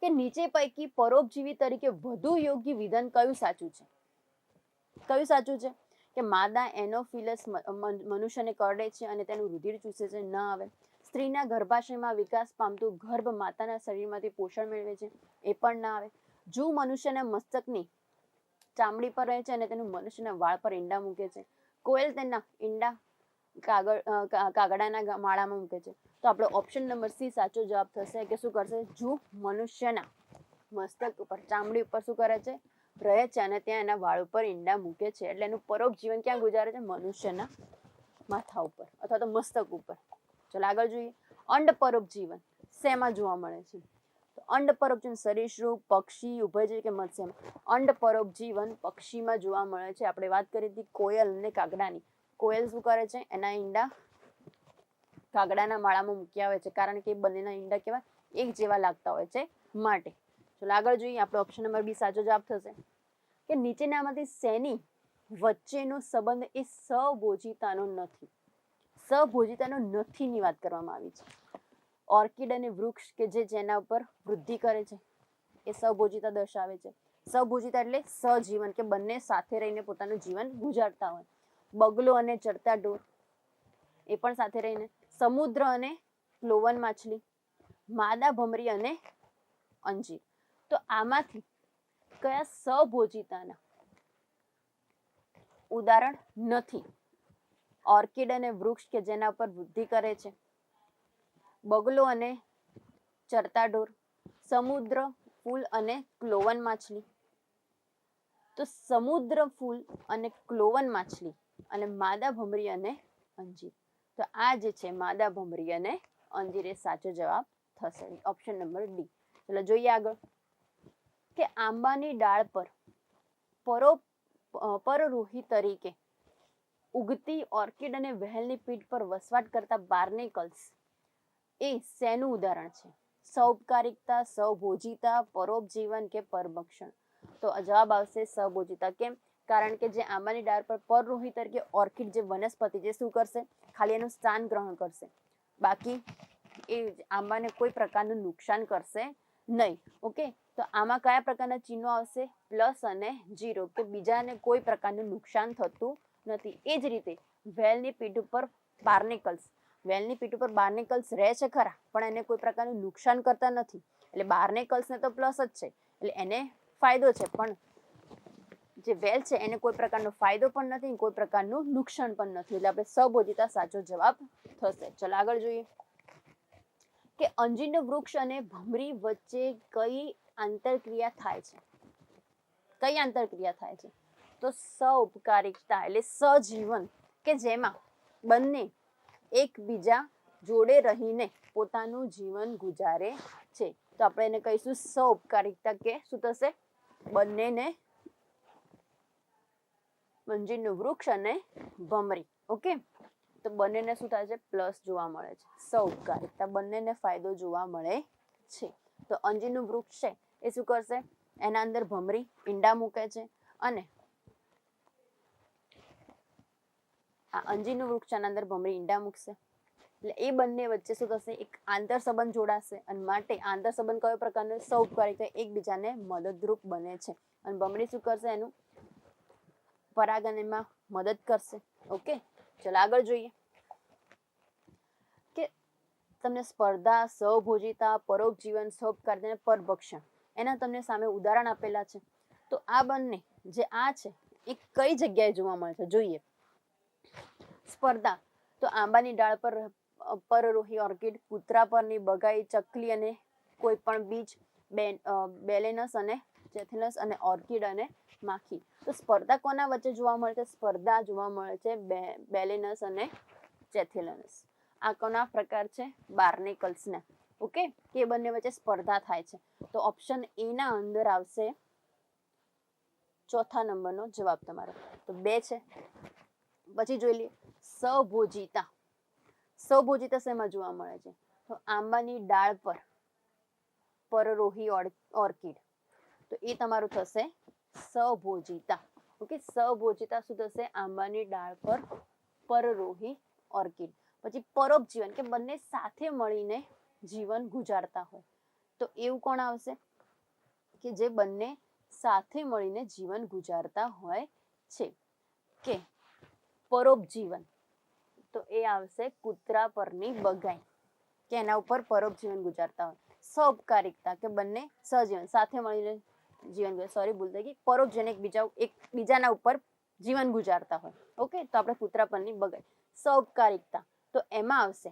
કે નીચે પૈકી પરોપજીવી તરીકે વધુ યોગ્ય વિધાન કયું સાચું છે? કયું સાચું છે? કે માદા એનોફિલસ મનુષ્યને કરડે છે અને તેનું રુધિર ચૂસે છે? ન આવે. સ્ત્રીના ગર્ભાશયમાં વિકાસ પામતું ગર્ભ માતાના શરીરમાંથી પોષણ મેળવે છે? એ પણ ના આવે. જૂ મનુષ્યના મસ્તકની ચામડી પર રહે છે અને તેનું મનુષ્યના વાળ પર ઈંડા મૂકે છે. કોયલ તેના ઈંડા કાગડાના માળામાં મૂકે છે. તો આપણો ઓપ્શન નંબર સી સાચો જવાબ થશે કે શું કરશે? જૂ મનુષ્યના મસ્તક ઉપર ચામડી ઉપર શું કરે છે? રહે છે અને ત્યાં એના વાળ ઉપર ઈંડા મૂકે છે. એટલે એનું પરોપજીવન ક્યાં ગુજારે છે? મનુષ્યના માથા ઉપર અથવા તો મસ્તક ઉપર. ચલો આગળ જોઈએ. અંડ પરોપજીવન શેમાં જોવા મળે છે? તો અંડ પરોપજીવન સરીસૃપ, પક્ષી, ઉભયજીવી કે મત્સ્યમાં? અંડ પરોપજીવન પક્ષીમાં જોવા મળે છે. આપણે વાત કરી હતી કોયલ અને કાગડાની. કોયલ શું કરે છે? એના ઈંડા કાગડાના માળામાં મૂક્યા હોય છે, કારણ કે બંનેના ઈંડા કેવા એક જેવા લાગતા હોય છે માટે. ચલો આગળ જોઈએ. આપણો ઓપ્શન નંબર બી સાચો જવાબ થશે કે નીચેનામાંથી શેની વચ્ચેનો સંબંધ એ સહભોજિતાનો નથી. સહભોજિતાનો નથીની વાત કરવામાં આવી છે. ઓર્કિડ અને વૃક્ષ કે જેના ઉપર વૃદ્ધિ કરે છે એ સહભોજિતા દર્શાવે છે. સહભોજિતા એટલે સહજીવન, કે બંને સાથે રહીને પોતાનું જીવન ગુજારતા હોય. બગલો અને ચરતા ઢોર એ પણ સાથે રહીને. સમુદ્ર અને ક્લોવન માછલી, માદા ભમરી અને અંજીર. તો આમાંથી કયા સહભોજિતાના ઉદાહરણ નથી? ઓર્કિડ અને વૃક્ષ કે જેના ઉપર વૃદ્ધિ કરે છે, બગલો અને ચરતા ઢોર, સમુદ્ર ફૂલ અને ક્લોવન માછલી. તો સમુદ્ર ફૂલ અને ક્લોવન માછલી અને માદા ભમરી અને અંજીર. તો આ જે છે માદા ભમરી અને અંજીર એ સાચો જવાબ થશે, ઓપ્શન નંબર ડી. ચલો જોઈએ આગળ કે આંબાની ડાળ પર પરરૂહી તરીકે ઉગતી ઓર્કિડ અને વહેલની પીઠ પર વસવાટ કરતા બાર્નેકલ્સ એ શેનું ઉદાહરણ છે? સૌપકારિકતા, સહભોજિતા, પરોપજીવન કે પરભક્ષણ. તો જવાબ આવશે સહભોજિતા. કેમ? કારણ કે જે આંબાની ડાળ પર પરરૂહી તરીકે ઓર્કિડ જે વનસ્પતિ જે શું કરશે? ખાલી એનું સ્થાન ગ્રહણ કરશે, બાકી એ આંબાને કોઈ પ્રકારનું નુકસાન કરશે નહીં. ઓકે, તો આમાં કયા પ્રકારના ચિહ્નો આવશે? પ્લસ અને 0, કે બીજાને કોઈ પ્રકારનું નુકસાન થતું નથી. એ જ રીતે વેલની પીઠ ઉપર બાર્નેકલ્સ, વેલની પીઠ ઉપર બાર્નેકલ્સ રહે છે ખરા, પણ એને કોઈ પ્રકારનું નુકસાન કરતા નથી. એટલે બાર્નેકલ્સને તો પ્લસ જ છે, એટલે એને ફાયદો છે. પણ જે વેલ છે એને કોઈ પ્રકારનો ફાયદો પણ નથી, કોઈ પ્રકારનું નુકસાન પણ નથી. એટલે આપણે સહભોજિતા સાચો જવાબ થશે. ચલો આગળ જોઈએ કે અંજીરનું વૃક્ષ અને ભમરી વચ્ચે કઈ આંતરક્રિયા થાય છે? કઈ આંતરક્રિયા થાય છે? તો સહઉપકારિકતા એટલે સહજીવન, કે જેમાં બંને એકબીજા જોડે રહીને પોતાનું જીવન ગુજારે છે. તો આપણે એને કહીશું સહઉપકારિકતા, કે શું થશે? બંનેને અંજીરનું વૃક્ષ અને ભમરી. ઓકે, તો બંનેને શું થાય છે? પ્લસ જોવા મળે છે. સહઉપકારિકતા, બંનેને ફાયદો જોવા મળે છે. તો અંજીરનું વૃક્ષ છે એ શું કરશે? એના અંદર ભમરી ઈંડા મૂકે છે, અને આ અંજીરનું વૃક્ષના અંદર ભમરી ઈંડા મૂકશે. એટલે એ બંને વચ્ચે શું થશે? એક આંતર સંબંધ જોડાશે, અને માટે આંતર સંબંધ કયો પ્રકારનો? સહઉપકારિતા, એકબીજાને મદદરૂપ બને છે. અને ભમરી શું કરશે? એનું પરાગણમાં મદદ કરશે. ઓકે, ચલો આગળ જોઈએ કે તમને સ્પર્ધા, સહભોજિતા, પરોપજીવન, સહઉપકારિતા અને પરભક્ષણ એના તમને સામે ઉદાહરણ આપેલા છે. તો આ બંને જે આ છે એ કઈ જગ્યાએ જોવા મળે છે? જોઈએ. સ્પર્ધા, તો આંબાની ડાળ પર પરરૂહી ઓર્કિડ, કૂતરા પરની બગાઈ, ચકલી અને કોઈ પણ બીજ, બેલેનસ અને ચેથિનસ, અને ઓર્કિડ અને માખી. તો સ્પર્ધા કોના વચ્ચે જોવા મળે છે? સ્પર્ધા જોવા મળે છે બેલેનસ અને ચેથિનસ. આ કોના પ્રકાર છે? બાર્નેકલ્સના. ઓકે, કે બંને વચ્ચે સ્પર્ધા થાય છે. તો ઓપ્શન એ ના અંદર આવશે ચોથા નંબરનો જવાબ તમારો. તો 2 છે. પછી જોઈ લઈએ સહભોજિતા. સહભોજિતા શેમાં જોવા મળે છે? તો આંબાની ડાળ પર પરરૂહી ઓર્કિડ, તો એ તમારું થશે સહભોજિતા. ઓકે, સહભોજિતા શું થશે? આંબાની ડાળ પર પરરૂહી ઓર્કિડ. પછી પરોપજીવન, કે બંને સાથે મળીને જીવન ગુજારતા હોય. તો એવું કોણ આવશે? કે જે બંને સાથે મળીને જીવન ગુજારતા હોય છે. કે પરોપજીવન, તો એ આવશે કૂતરા પરની બગાઈ, કે એના ઉપર પરોપજીવન ગુજારતા હોય. સહઉપકારિકતા, કે બંને સહજીવન, સાથે મળીને જીવન, સોરી ભૂલ થઈ ગઈ, પરોપજીવન, એકબીજાના ઉપર જીવન ગુજારતા હોય. ઓકે, તો આપણે કૂતરા પરની બગાઈ. સહઉપકારિકતા, તો એમાં આવશે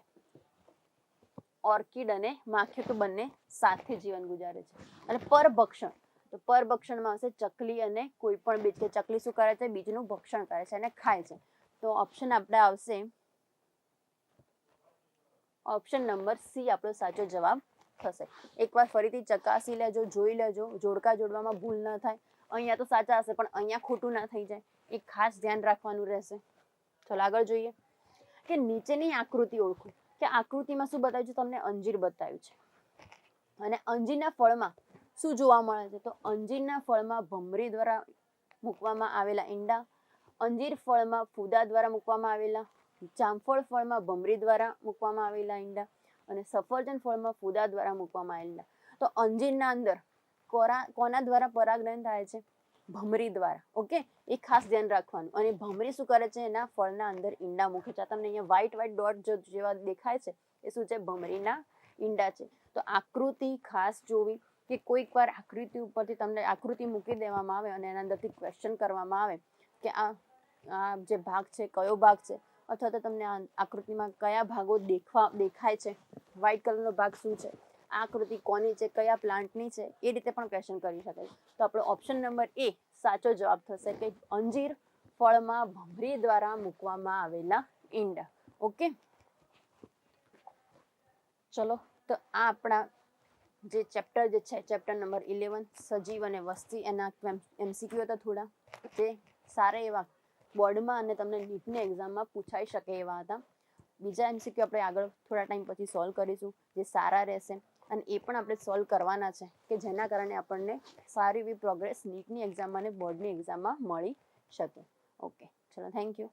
ઓર્કિડ અને માખી, તો બંને સાથે જીવન ગુજારે છે. અને પરભક્ષણ, તો પરભક્ષણમાં આવશે ચકલી અને કોઈ પણ બીજ, કે ચકલી શું કરે છે? બીજનું ભક્ષણ કરે છે અને ખાય છે. તો ઓપ્શન આપણે આવશે ઓપ્શન નંબર સી આપણો સાચો જવાબ થશે. એકવાર ફરીથી ચકાસી લેજો, જોઈ લેજો, જોડકા જોડવામાં ભૂલ ન થાય. અહીંયા તો સાચા હશે, પણ અહીંયા ખોટું ના થઈ જાય, એ ખાસ ધ્યાન રાખવાનું રહેશે. ચલો આગળ જોઈએ કે નીચેની આકૃતિ ઓળખો. કે આકૃતિમાં શું બતાવ્યું છે, તમને અંજીર બતાવ્યું છે. અને અંજીરના ફળમાં શું જોવા મળે છે, તો અંજીરના ફળમાં ભમરી દ્વારા મૂકવામાં આવેલા ઈંડા, અંજીર ફળમાં ફૂદા દ્વારા મૂકવામાં આવેલા, જામફળ ફળમાં ભમરી દ્વારા મૂકવામાં આવેલા ઈંડા અને સફરજન ફળમાં ફૂદા દ્વારા મૂકવામાં આવેલા. તો અંજીરના અંદર કોના દ્વારા પરાગરન થાય છે, ભમરી દ્વારા. ઓકે, એ ખાસ ધ્યાન રાખવાનું. અને ભમરી શું કરે છે, એના ફળના અંદર ઈંડા મૂકે છે. તમને અહીંયા વ્હાઈટ ડોટ જેવા દેખાય છે એ શું છે, ભમરીના ઈંડા છે. તો આકૃતિ ખાસ જોવી કે કોઈક વાર આકૃતિ ઉપરથી તમને આકૃતિ મૂકી દેવામાં આવે અને એના અંદરથી ક્વેશ્ચન કરવામાં આવે કે આ જે ભાગ છે કયો ભાગ છે, અથવા તો તમને આકૃતિમાં કયા ભાગો દેખાય છે, વ્હાઈટ કલરનો ભાગ શું છે, આ આકૃતિ કોની છે, કયા પ્લાન્ટની છે, એ રીતે પણ ક્વેશ્ચન કરી શકાય. તો આપણો ઓપ્શન નંબર એ સાચો જવાબ થશે કે અંજીર ફળમાં ભમરી દ્વારા મૂકવામાં આવેલા ઈંડા. ઓકે, ચલો, તો આ આપણા જે ચેપ્ટર જે છે, ચેપ્ટર નંબર 11 સજીવ અને વસ્તી, એના MCQ હતા થોડા, જે સારા એવા બોર્ડમાં અને તમને નીટની એક્ઝામમાં પૂછાઈ શકે એવા હતા. બીજા MCQ આપણે આગળ થોડા ટાઈમ પછી સોલ્વ કરીશું, જે સારા રહેશે. અને એ પણ આપણે સોલ્વ કરવાના છે કે જેના કારણે આપણને સારી એવી પ્રોગ્રેસ નીટની એક્ઝામમાં અને બોર્ડની એક્ઝામમાં મળી શકે. ઓકે, ચલો, થેન્ક યુ.